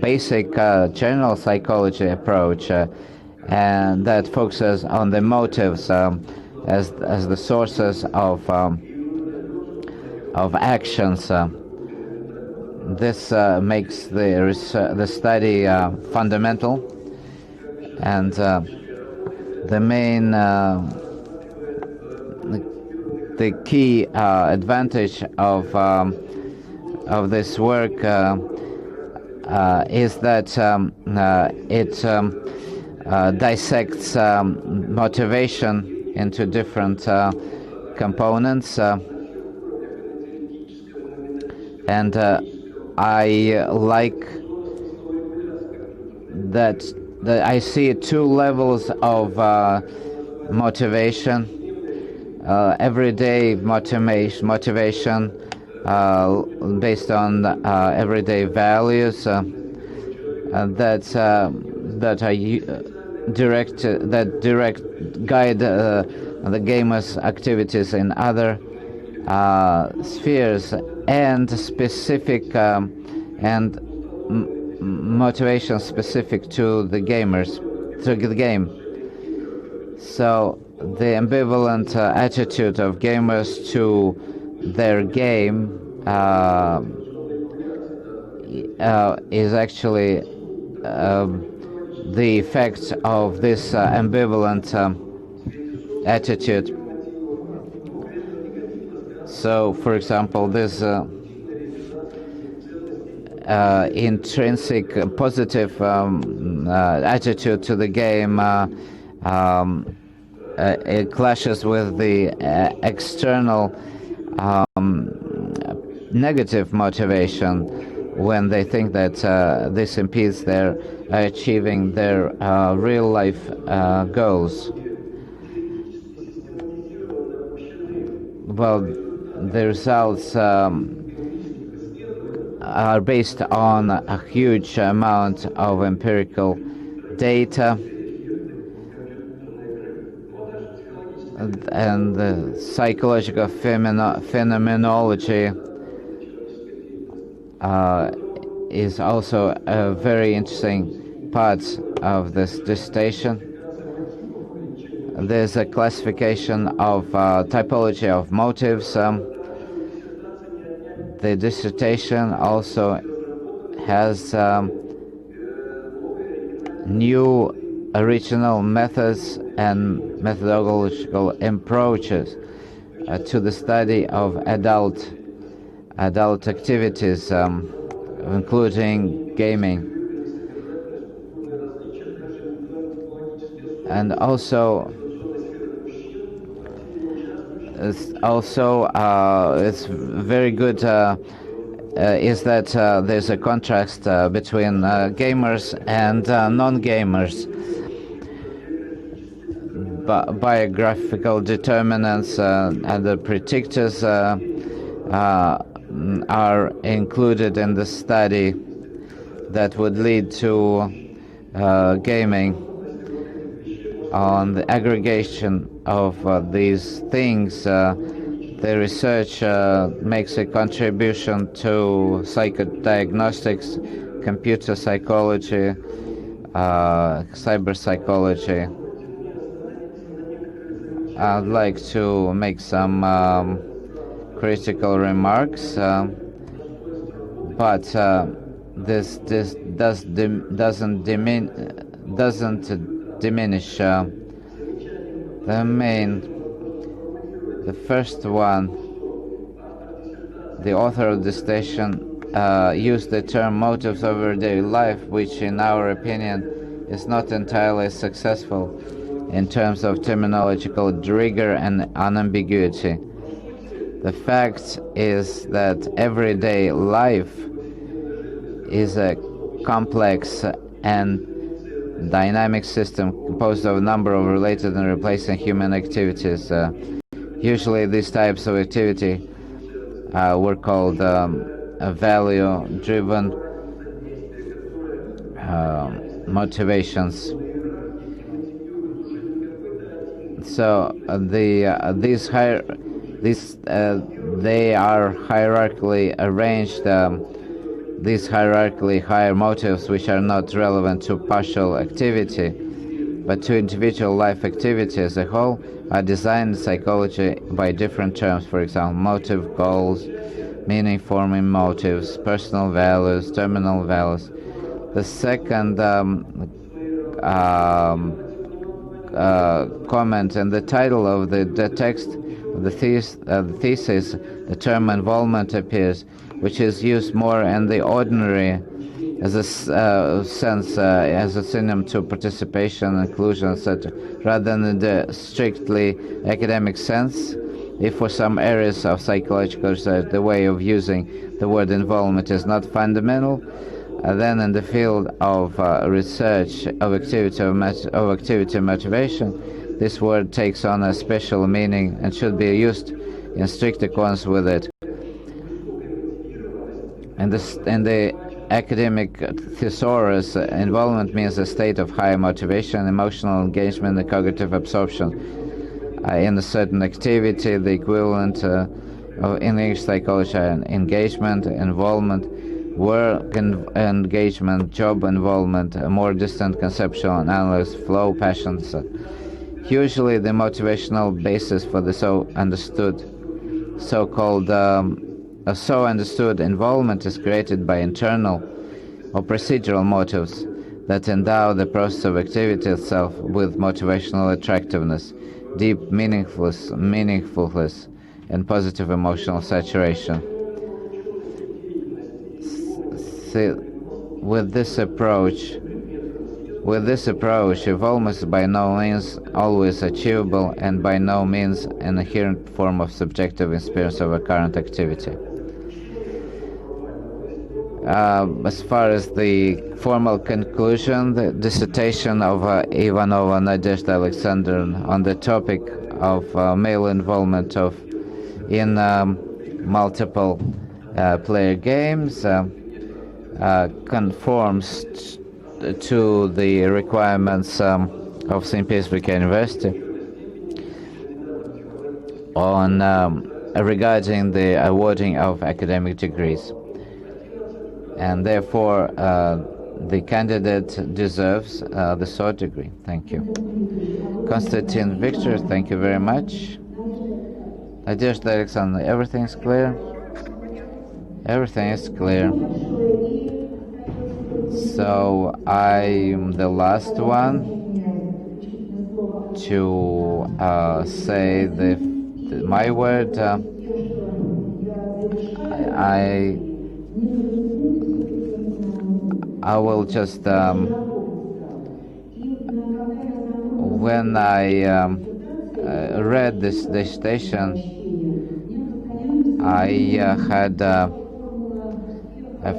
Speaker 2: basic general psychology approach, and that focuses on the motives as the sources of actions. This makes the study fundamental, and the main the key advantage of this work is that it dissects motivation into different components, and I like that I see two levels of motivation. Everyday motivation based on everyday values that direct guide the gamer's activities in other spheres, and specific and motivation specific to the gamers, to the game. So the ambivalent attitude of gamers to their game is actually the effect of this ambivalent attitude. So, for example, this intrinsic positive attitude to the game it clashes with the external negative motivation when they think that this impedes their achieving their real life goals. Well, the results are based on a huge amount of empirical data, and the psychological phenomenology is also a very interesting part of this dissertation. There's a classification of typology of motives. The dissertation also has new original methods and methodological approaches to the study of adult activities, including gaming. And also it's very good is that there's a contrast between gamers and non-gamers. Biographical determinants and the predictors are included in the study that would lead to gaming. On the aggregation of these things, the research makes a contribution to psychodiagnostics, computer psychology, cyber psychology. I'd like to make some critical remarks, but this doesn't diminish the first one. The author of the dissertation use the term motives of everyday life, which in our opinion is not entirely successful in terms of terminological rigor and unambiguity. The fact is that everyday life is a complex and dynamic system composed of a number of related and replacing human activities. Usually these types of activity were called value-driven motivations. So they are hierarchically arranged. These hierarchically higher motives, which are not relevant to partial activity, but to individual life activity as a whole, are designed in psychology by different terms. For example, motive goals, meaning-forming motives, personal values, terminal values. The second comment and the title of the text, the thesis, the term involvement appears, which is used more in the ordinary as a sense, as a synonym to participation, inclusion, etc., rather than in the strictly academic sense. If for some areas of psychological research the way of using the word involvement is not fundamental, then in the field of research of activity motivation, this word takes on a special meaning and should be used in strict accordance with it. In the academic thesaurus, involvement means a state of high motivation, emotional engagement, and cognitive absorption in a certain activity. The equivalent of in English psychology engagement, involvement, work engagement, job involvement, a more distant conceptual analysis, flow, passions. Usually the motivational basis for the so-called involvement is created by internal or procedural motives that endow the process of activity itself with motivational attractiveness, deep meaningfulness, and positive emotional saturation. With this approach, involvement is by no means always achievable and by no means an inherent form of subjective experience of a current activity. As far as the formal conclusion, the dissertation of Ivanova Nadezhda Alexander on the topic of male involvement in multiple player games conforms to the requirements of St. Petersburg University on regarding the awarding of academic degrees. And therefore, the candidate deserves the third degree. Thank you. Konstantin Victor, thank you very much. Nadezhda Alexandrovna, everything is clear? Everything is clear. So I'm the last one to say my word. I will just when I read this dissertation, I had a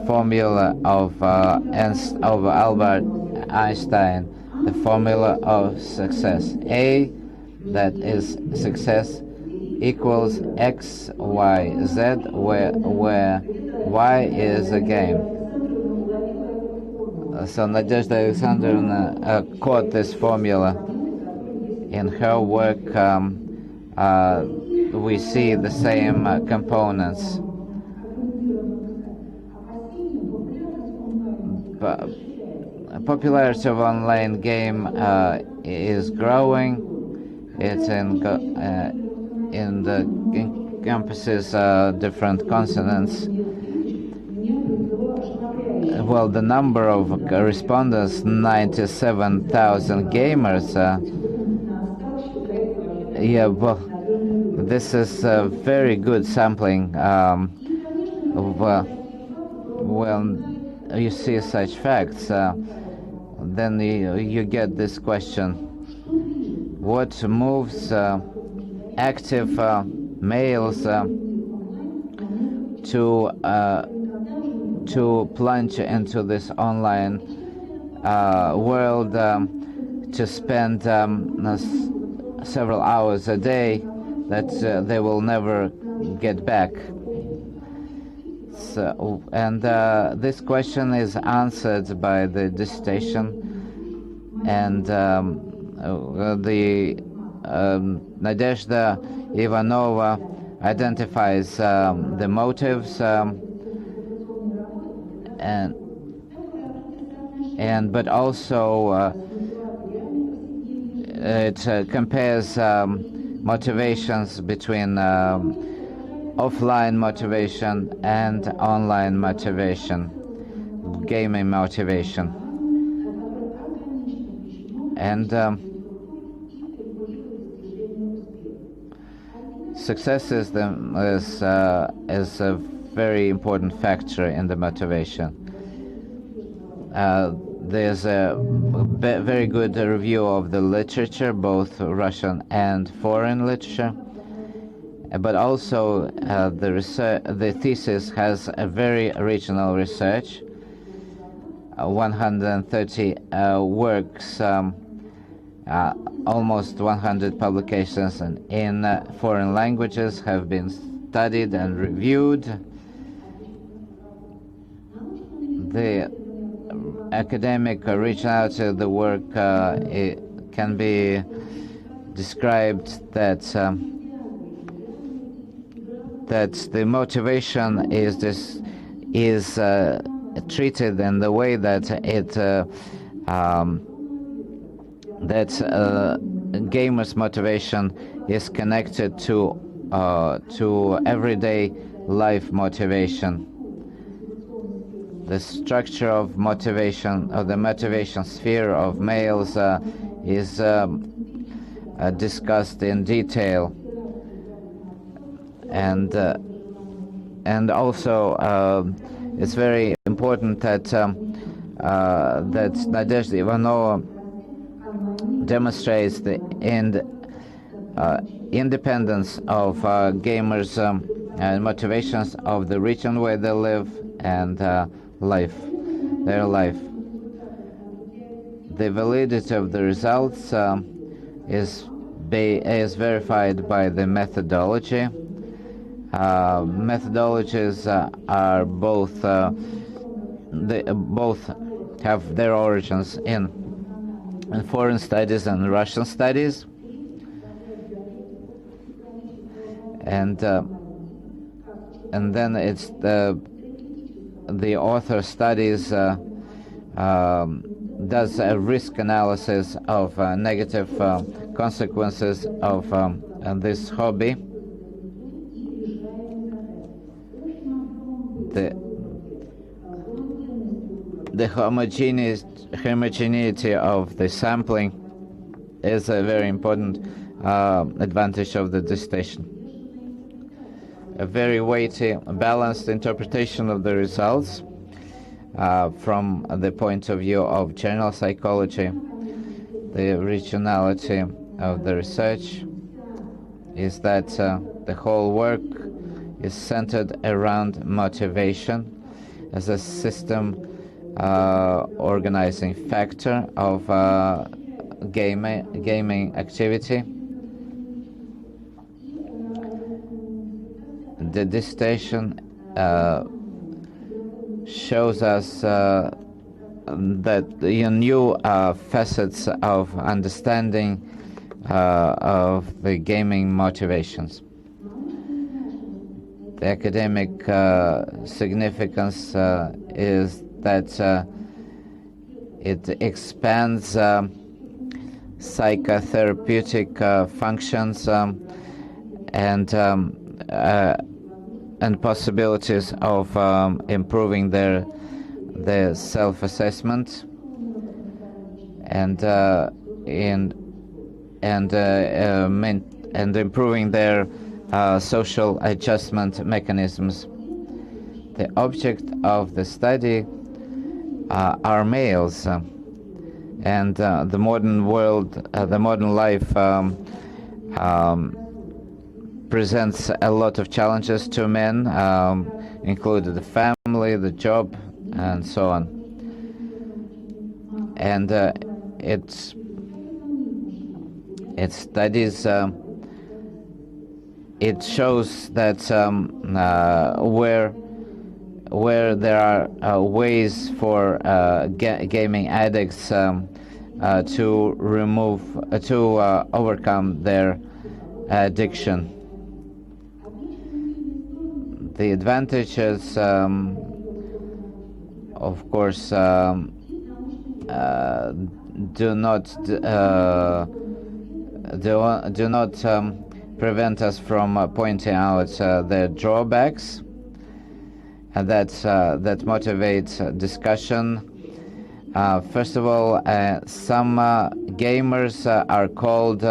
Speaker 2: formula of Albert Einstein, the formula of success. A, that is success, equals X, Y, Z, where Y is a game. So Nadezhda Alexandrovna caught this formula. In her work, we see the same components. But popularity of online game is growing. It encompasses different continents. Well, the number of respondents, 97,000 gamers. Yeah, well, this is a very good sampling of when you see such facts, then you get this question: what moves active males to plunge into this online world, to spend several hours a day that they will never get back? So, and this question is answered by the dissertation, and the Nadezhda Ivanova identifies the motives, and but also it compares motivations between offline motivation and online motivation, gaming motivation. And success is a very important factor in the motivation. There's a very good review of the literature, both Russian and foreign literature, but also the thesis has a very original research. 130 works, almost 100 publications in foreign languages have been studied and reviewed. The academic originality of the work it can be described that the motivation is treated in the way that gamers' motivation is connected to everyday life motivation. The structure of motivation, of the motivation sphere of males, is discussed in detail, and also it's very important that Nadezhda Ivanova demonstrates the independence of gamers' and motivations of the region where they live and their life. The validity of the results is verified by the methodology. Methodologies are both have their origins in foreign studies and Russian studies, and then it's the author studies does a risk analysis of negative consequences of this hobby. The homogeneity of the sampling is a very important advantage of the dissertation. A very weighty, balanced interpretation of the results from the point of view of general psychology. The originality of the research is that the whole work is centered around motivation as a system organizing factor of gaming activity. The dissertation shows us that new facets of understanding of the gaming motivations. The academic significance is that it expands psychotherapeutic functions and possibilities of improving their self-assessment and improving their social adjustment mechanisms. the object of the study are males, and the modern world, the modern life presents a lot of challenges to men, including the family, the job, and so on. And it studies. It shows that where there are ways for gaming addicts to overcome their addiction. The advantages, of course, do not prevent us from pointing out their drawbacks, and that motivates discussion. First of all, some gamers are called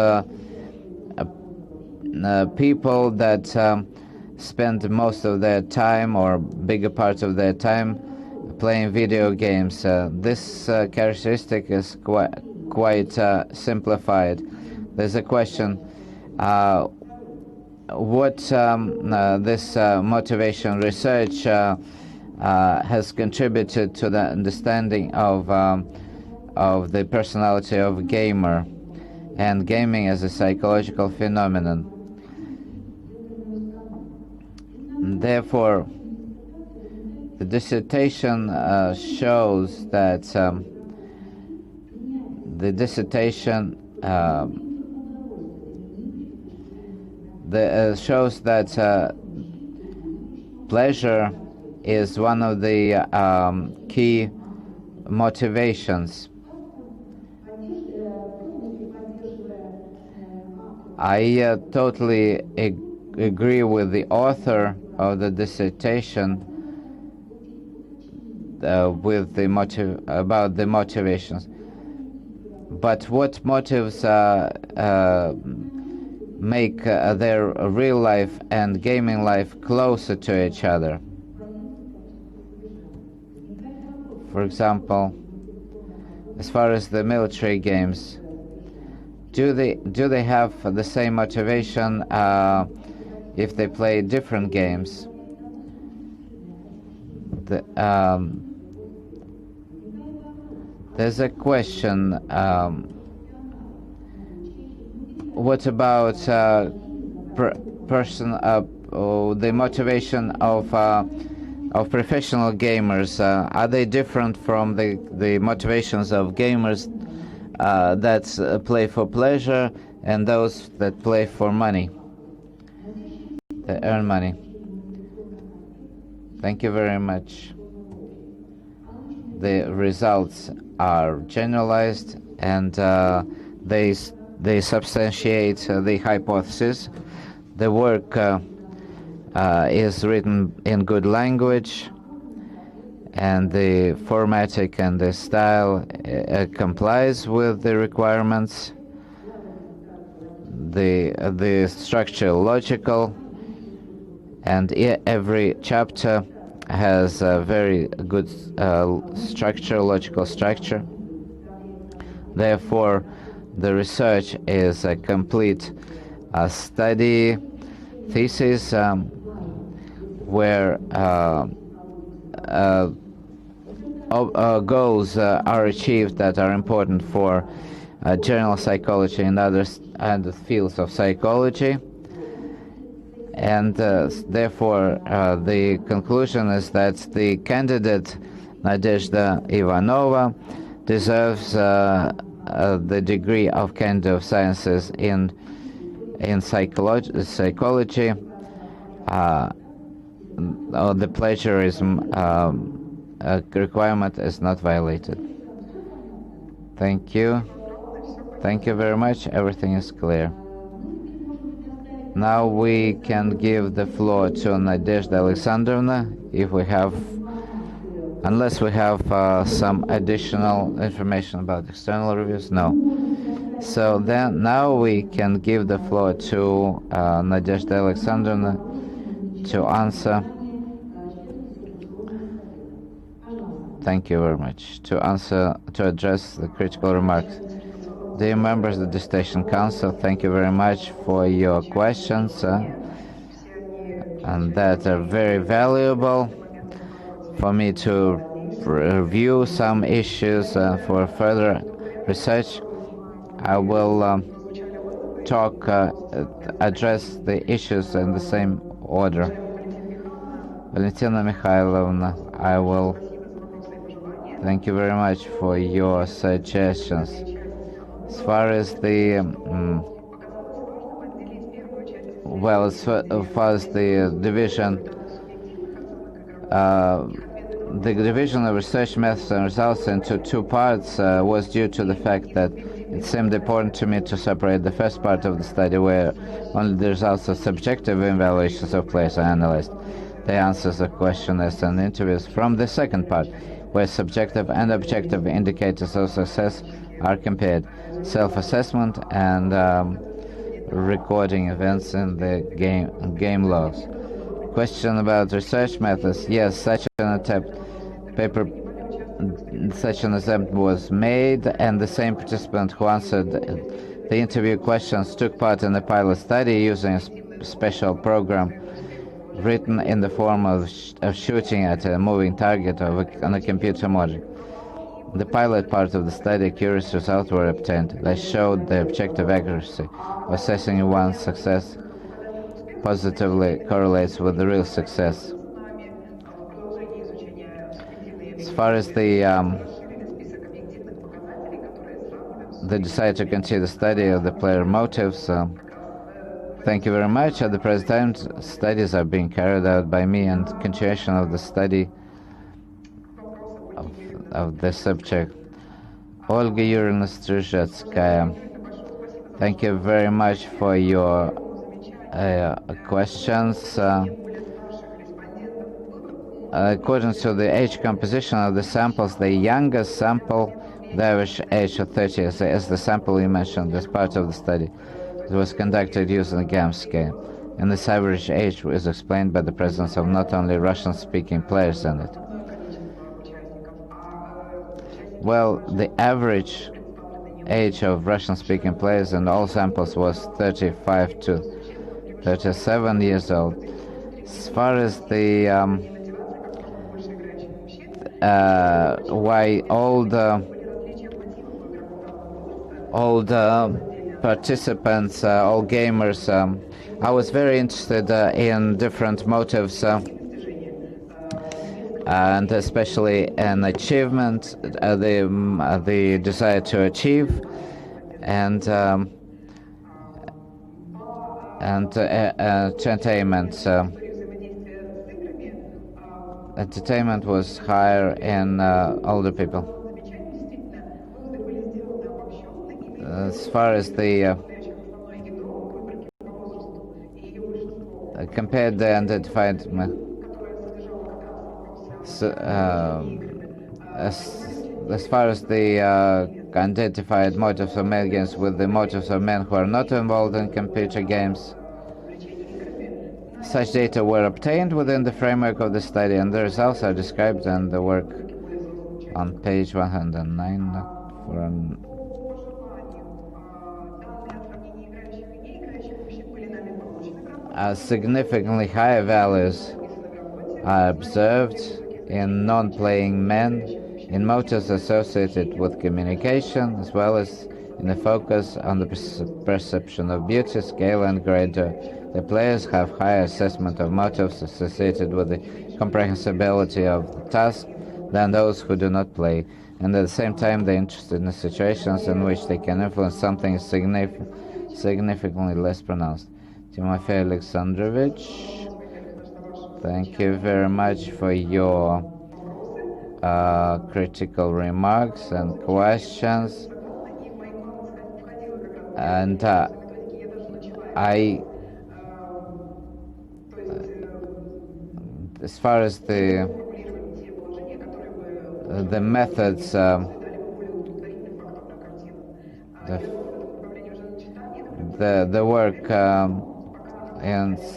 Speaker 2: people that spend most of their time or bigger part of their time playing video games. This characteristic is quite simplified. There's a question: what this motivation research has contributed to the understanding of the personality of a gamer and gaming as a psychological phenomenon. Therefore, the dissertation shows that shows that pleasure is one of the key motivations. I totally agree with the author of the dissertation with the about the motivations. But what motives make their real life and gaming life closer to each other? For example, as far as the military games, do they have the same motivation if they play different games? There's a question: what about the motivation of professional gamers? Are they different from the motivations of gamers that play for pleasure and those that play for money, that earn money? Thank you very much. The results are generalized, and they substantiate the hypothesis. The work is written in good language, and the formatting and the style complies with the requirements. The structure logical, and every chapter has a very good logical structure. Therefore, the research is a complete study thesis where goals are achieved that are important for general psychology and other fields of psychology. And therefore, the conclusion is that the candidate, Nadezhda Ivanova, deserves the degree of candidate of sciences in psychology. The plagiarism requirement is not violated. Thank you. Thank you very much. Everything is clear. Now we can give the floor to Nadezhda Alexandrovna, unless we have some additional information about external reviews. No. So then now we can give the floor to Nadezhda Alexandrovna to answer Thank you very much. To address the critical remarks. Dear members of the Dissertation Council, thank you very much for your questions, and that are very valuable for me to review some issues for further research. I will address the issues in the same order. Valentina Mikhailovna, I will thank you very much for your suggestions. As far as the division of research methods and results into two parts was due to the fact that it seemed important to me to separate the first part of the study, where only the results of subjective evaluations of players are analyzed, the answers of questionnaires and interviews, from the second part, where subjective and objective indicators of success are compared, self-assessment and recording events in the game logs. Question about research methods. Yes, such an attempt was made, and the same participant who answered the interview questions took part in the pilot study using a special program written in the form of shooting at a moving target on a computer module. The pilot part of the study, curious results were obtained. They showed the objective accuracy of assessing one's success positively correlates with the real success. As far as the desire to continue the study of the player motives, thank you very much. At the present time, studies are being carried out by me, and continuation of the study of the subject. Olga Universitetskaya, thank you very much for your questions. According to the age composition of the samples, the youngest sample, the average age of 30, as the sample you mentioned as part of the study, it was conducted using the GAM scale. And this average age is explained by the presence of not only Russian-speaking players in it. Well, the average age of Russian-speaking players in all samples was 35 to 37 years old. As far as the why old participants, all gamers, I was very interested in different motives, and especially an achievement, the desire to achieve, and entertainment. Entertainment was higher in older people. As far as the compared the identified as far as the identified motives of male games with the motives of men who are not involved in computer games, such data were obtained within the framework of the study, and the results are described in the work on page 109. Significantly higher values are observed in non-playing men, in motives associated with communication, as well as in the focus on the perception of beauty, scale, and grandeur. The players have higher assessment of motives associated with the comprehensibility of the task than those who do not play, and at the same time they're interested in the situations in which they can influence something significantly less pronounced. Timofey Alexandrovich, thank you very much for your critical remarks and questions. And as far as the methods, the work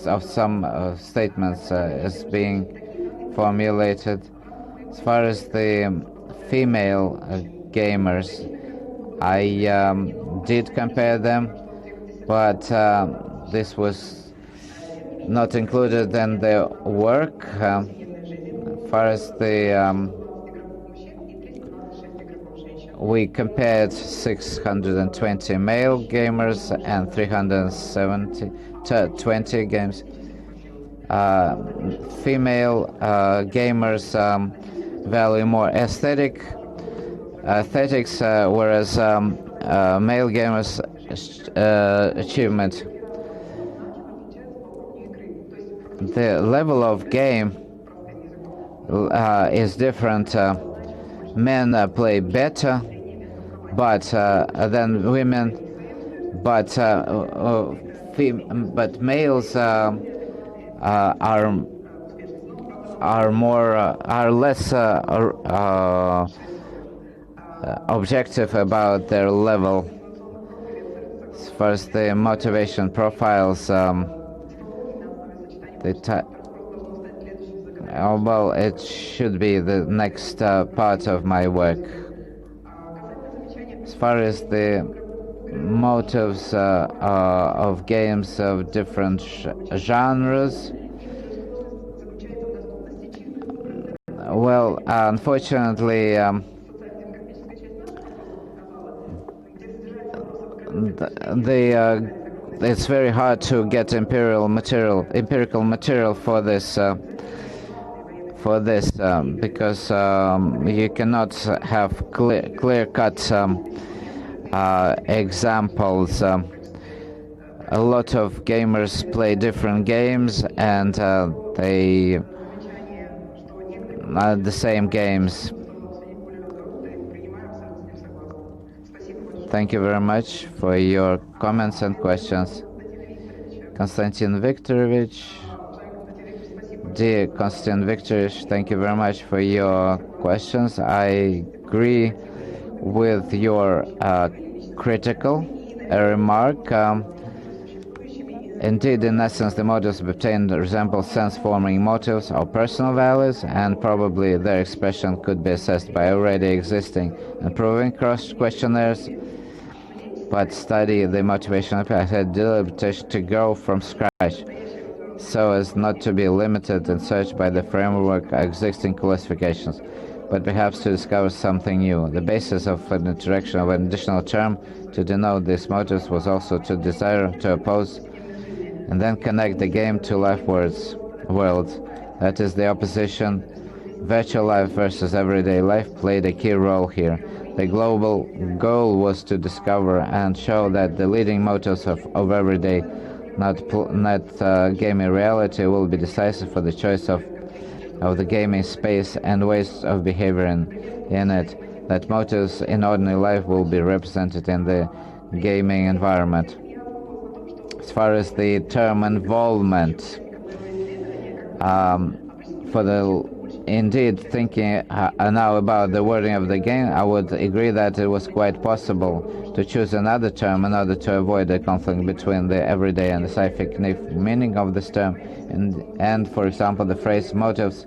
Speaker 2: of some statements is being formulated. As far as the female gamers, I did compare them, but this was not included in the work. As far as the we compared 620 male gamers and 320 games. Female gamers value more aesthetics, whereas male gamers achievement. The level of game is different. Men play better, but than women, but males are less objective about their level. As far as the motivation profiles, well, it should be the next part of my work. As far as the motives of games of different genres, well, unfortunately, it's very hard to get empirical material for this. Because you cannot have clear-cut examples. A lot of gamers play different games, and they are the same games. Thank you very much for your comments and questions. Konstantin Viktorovich. Dear Konstantin Viktorovich, thank you very much for your questions. I agree with your critical remark. Indeed, in essence, the motives obtained resemble sense-forming motives or personal values, and probably their expression could be assessed by already existing and proven questionnaires. But study the motivation of had deliberation to go from scratch, so as not to be limited and searched by the framework of existing classifications, but perhaps to discover something new. The basis of an introduction of an additional term to denote these motives was also to desire to oppose and then connect the game to life worlds. That is, the opposition, virtual life versus everyday life, played a key role here. The global goal was to discover and show that the leading motives of everyday not gaming reality will be decisive for the choice of the gaming space and ways of behavior in it. That motives in ordinary life will be represented in the gaming environment. As far as the term involvement, indeed, thinking now about the wording of the game, I would agree that it was quite possible to choose another term in order to avoid a conflict between the everyday and the scientific meaning of this term. And for example, the phrase motives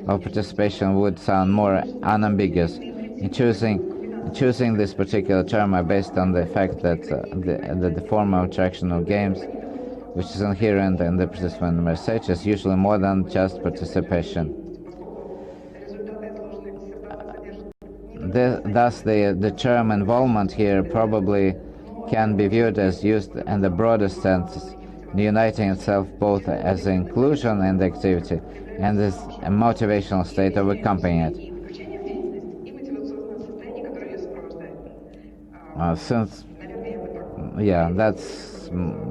Speaker 2: of participation would sound more unambiguous. In choosing this particular term, I based on the fact that the form of attraction of games, which is inherent in the participant research, is usually more than just participation. Thus, the term involvement here probably can be viewed as used in the broadest sense, uniting itself both as inclusion in the activity and as a motivational state of accompanying it.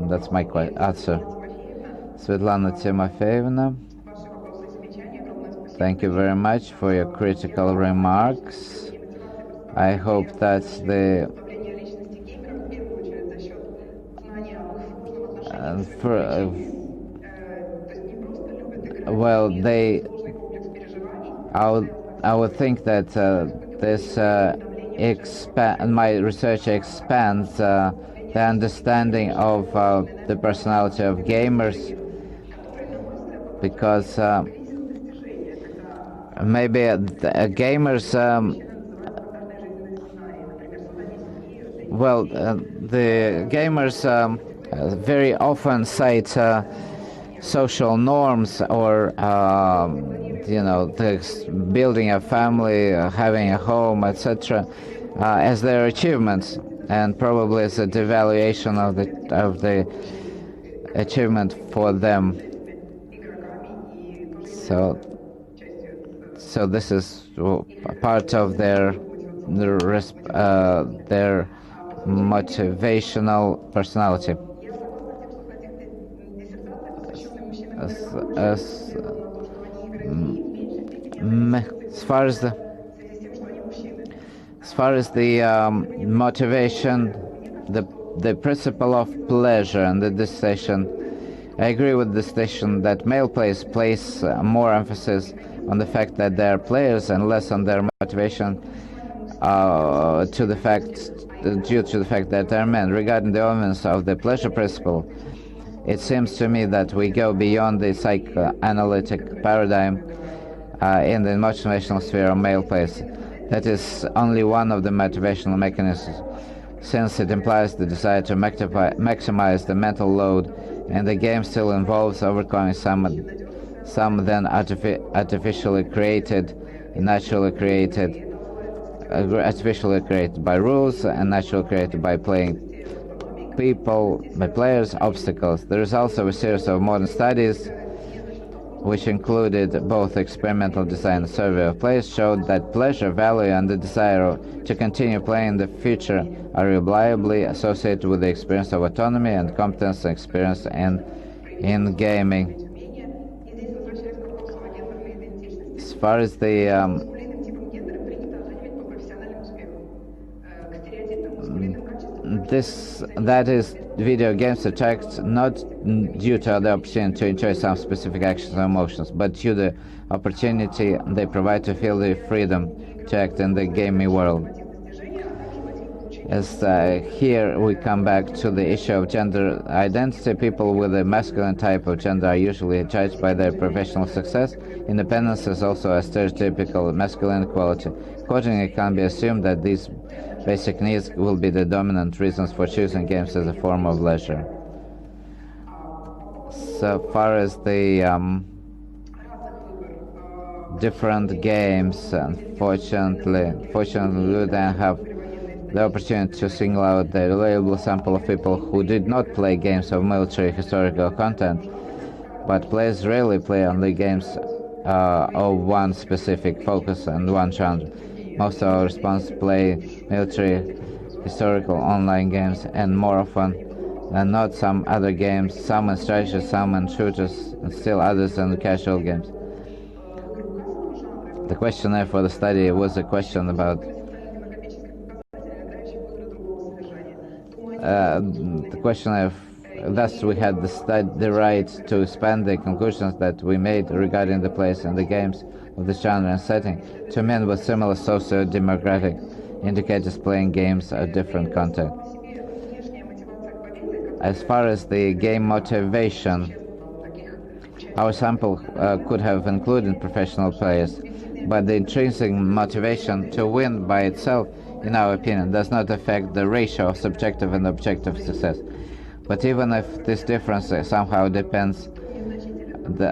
Speaker 2: That's my answer. Svetlana Timofeyevna, thank you very much for your critical remarks. I hope that I would think that this my research expands the understanding of the personality of gamers, because maybe gamers. The gamers very often cite social norms or building a family, having a home, etc., as their achievements, and probably as a devaluation of the achievement for them. So this is part of their motivational personality. As far as the motivation, the principle of pleasure and the dissertation, I agree with the dissertation that male players place more emphasis on the fact that they are players and less on their motivation due to the fact that they are men. Regarding the elements of the pleasure principle, it seems to me that we go beyond the psychoanalytic paradigm in the motivational sphere of male players. That is only one of the motivational mechanisms, since it implies the desire to maximize the mental load, and the game still involves overcoming some then artificially created by rules and naturally created by players obstacles. There is also a series of modern studies which included both experimental design and survey of players, showed that pleasure, value, and the desire to continue playing in the future are reliably associated with the experience of autonomy and competence and experience in gaming. As far as the that is, video games attract not due to the opportunity to enjoy some specific actions or emotions, but due to the opportunity they provide to feel the freedom to act in the gaming world. As here we come back to the issue of gender identity. People with a masculine type of gender are usually judged by their professional success. Independence is also a stereotypical masculine quality. Accordingly, it can be assumed that these basic needs will be the dominant reasons for choosing games as a form of leisure. So far as the different games, unfortunately, we then have the opportunity to single out the reliable sample of people who did not play games of military historical content, but players rarely play only games of one specific focus and one genre. Most of our respondents play military historical online games, and more often than not some other games, some in strategy, some in shooters, and still others in casual games. The questionnaire for the study was a question about the questionnaire. Thus, we had the right to expand the conclusions that we made regarding the place and the games of the genre and setting to men with similar socio-demographic indicators playing games of different content. As far as the game motivation, our sample could have included professional players, but the intrinsic motivation to win by itself, in our opinion, does not affect the ratio of subjective and objective success. But even if this difference somehow depends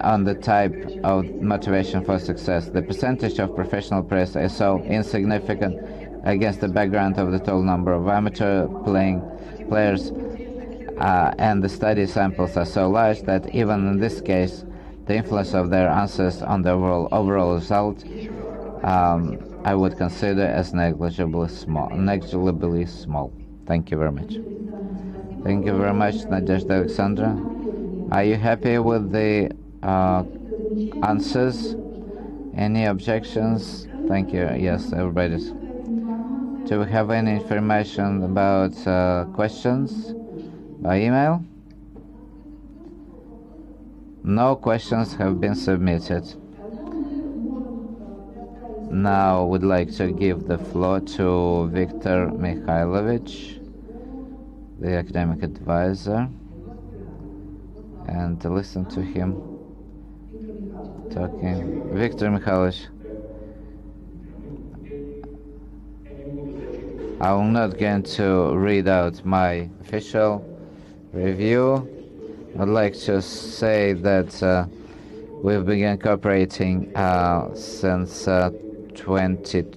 Speaker 2: on the type of motivation for success, the percentage of professional players is so insignificant against the background of the total number of amateur players, and the study samples are so large that even in this case, the influence of their answers on the overall result I would consider as negligibly small. Thank you very much. Thank you very much, Nadezhda Alexandra. Are you happy with the answers? Any objections? Thank you. Yes, everybody's. Do we have any information about questions by email? No questions have been submitted. Now I would like to give the floor to Viktor Mikhailovich, the academic advisor, and to listen to him talking. Viktor Mikhailovich. I'm not going to read out my official review. I'd like to say that we've begun cooperating since 2000.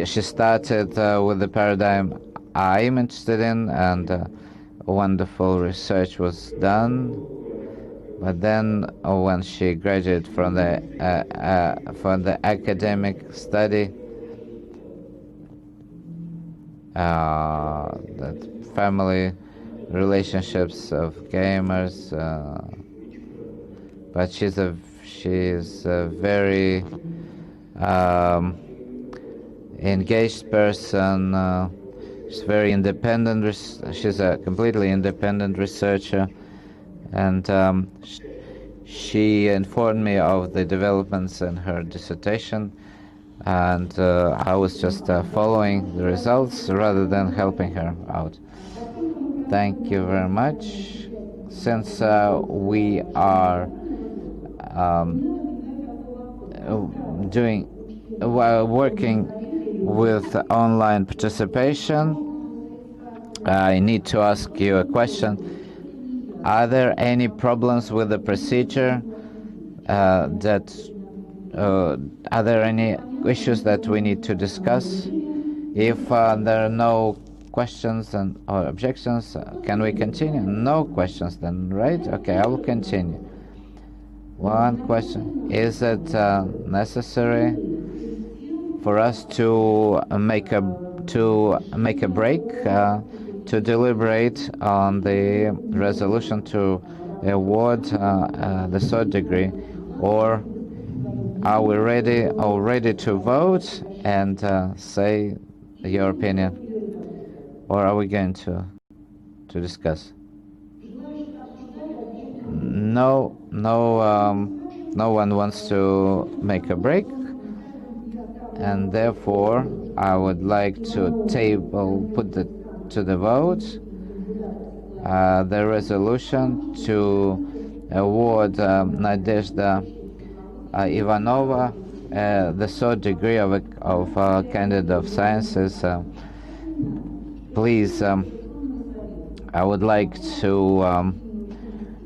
Speaker 2: She started with the paradigm I'm interested in, and wonderful research was done. But then, when she graduated from the academic study, that family relationships of gamers, but she's a very engaged person. She's very independent. She's a completely independent researcher, and she informed me of the developments in her dissertation, and I was just following the results rather than helping her out. Thank you very much. Since we are working with online participation, I need to ask you a question. Are there any problems with the procedure? Are there any issues that we need to discuss? If there are no questions or objections, can we continue? No questions then, right? Okay, I will continue. One question: is it necessary for us to make a break to deliberate on the resolution to award the third degree, or are we ready to vote and say your opinion, or are we going to discuss? No one wants to make a break, and therefore I would like to put to the vote the resolution to award Nadezhda Ivanova the third degree of candidate of sciences. Please, I would like to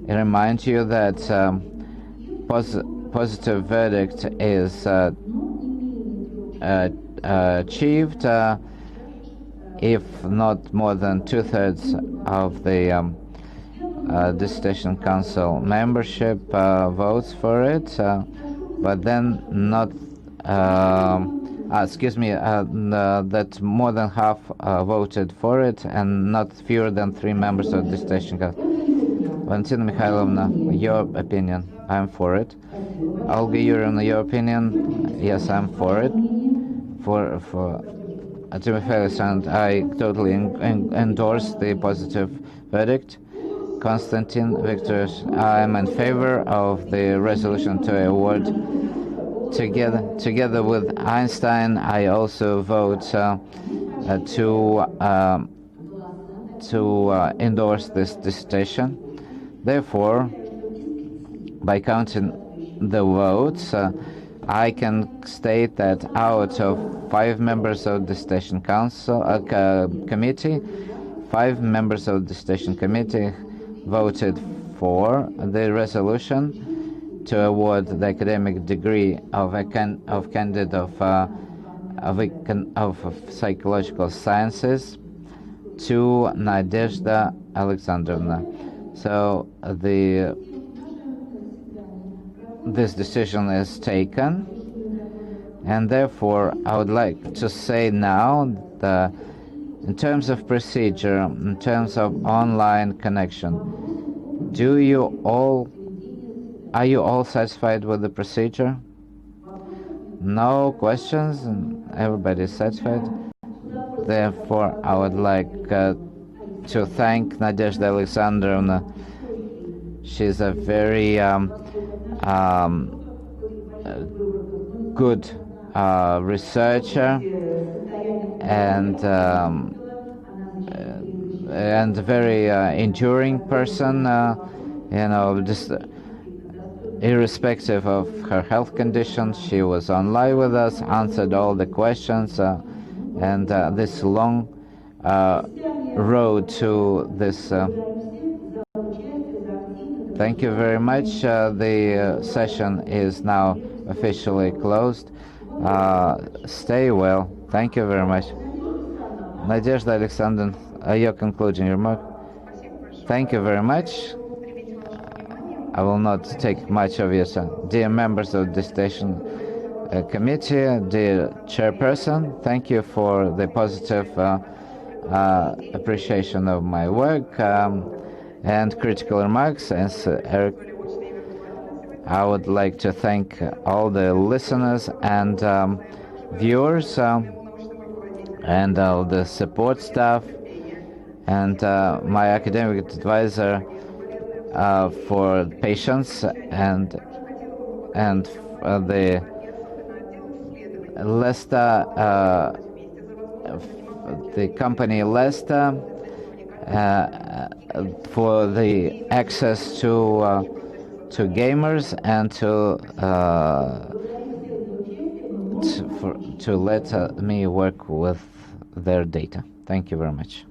Speaker 2: remind you that positive verdict is achieved if not more than 2/3 of the Dissertation Council membership votes for it, but then not that more than half voted for it, and not fewer than 3 members of the Dissertation Council. Valentina Mikhailovna, your opinion? I'm for it. Olga Yurievna, your opinion? Yes, I'm for it. For Timofey and I totally endorse the positive verdict. Konstantin Victor, I am in favor of the resolution to award. Together with Einstein, I also vote to endorse this dissertation. Therefore, by counting the votes, I can state that out of 5 members of the Dissertation Council committee, 5 members of the Dissertation Committee voted for the resolution to award the academic degree of candidate of psychological sciences to Nadezhda Alexandrovna. So this decision is taken, and therefore I would like to say now that in terms of procedure, in terms of online connection, are you all satisfied with the procedure? No questions, and everybody is satisfied. Therefore, I would like to thank Nadezhda Alexandrovna. She's a very good researcher and a very enduring person. irrespective of her health condition, she was online with us, answered all the questions, and this long road to this. Thank you very much. The session is now officially closed. Stay well. Thank you very much. Nadezhda Alexandrovna, your concluding remark. Thank you very much. I will not take much of your time. Dear members of the Dissertation Committee, dear Chairperson, thank you for the positive appreciation of my work and critical remarks. As Eric, I would like to thank all the listeners and viewers and all the support staff and my academic advisor for patience and the Leicester, the company Leicester, for the access to gamers and to let me work with their data. Thank you very much.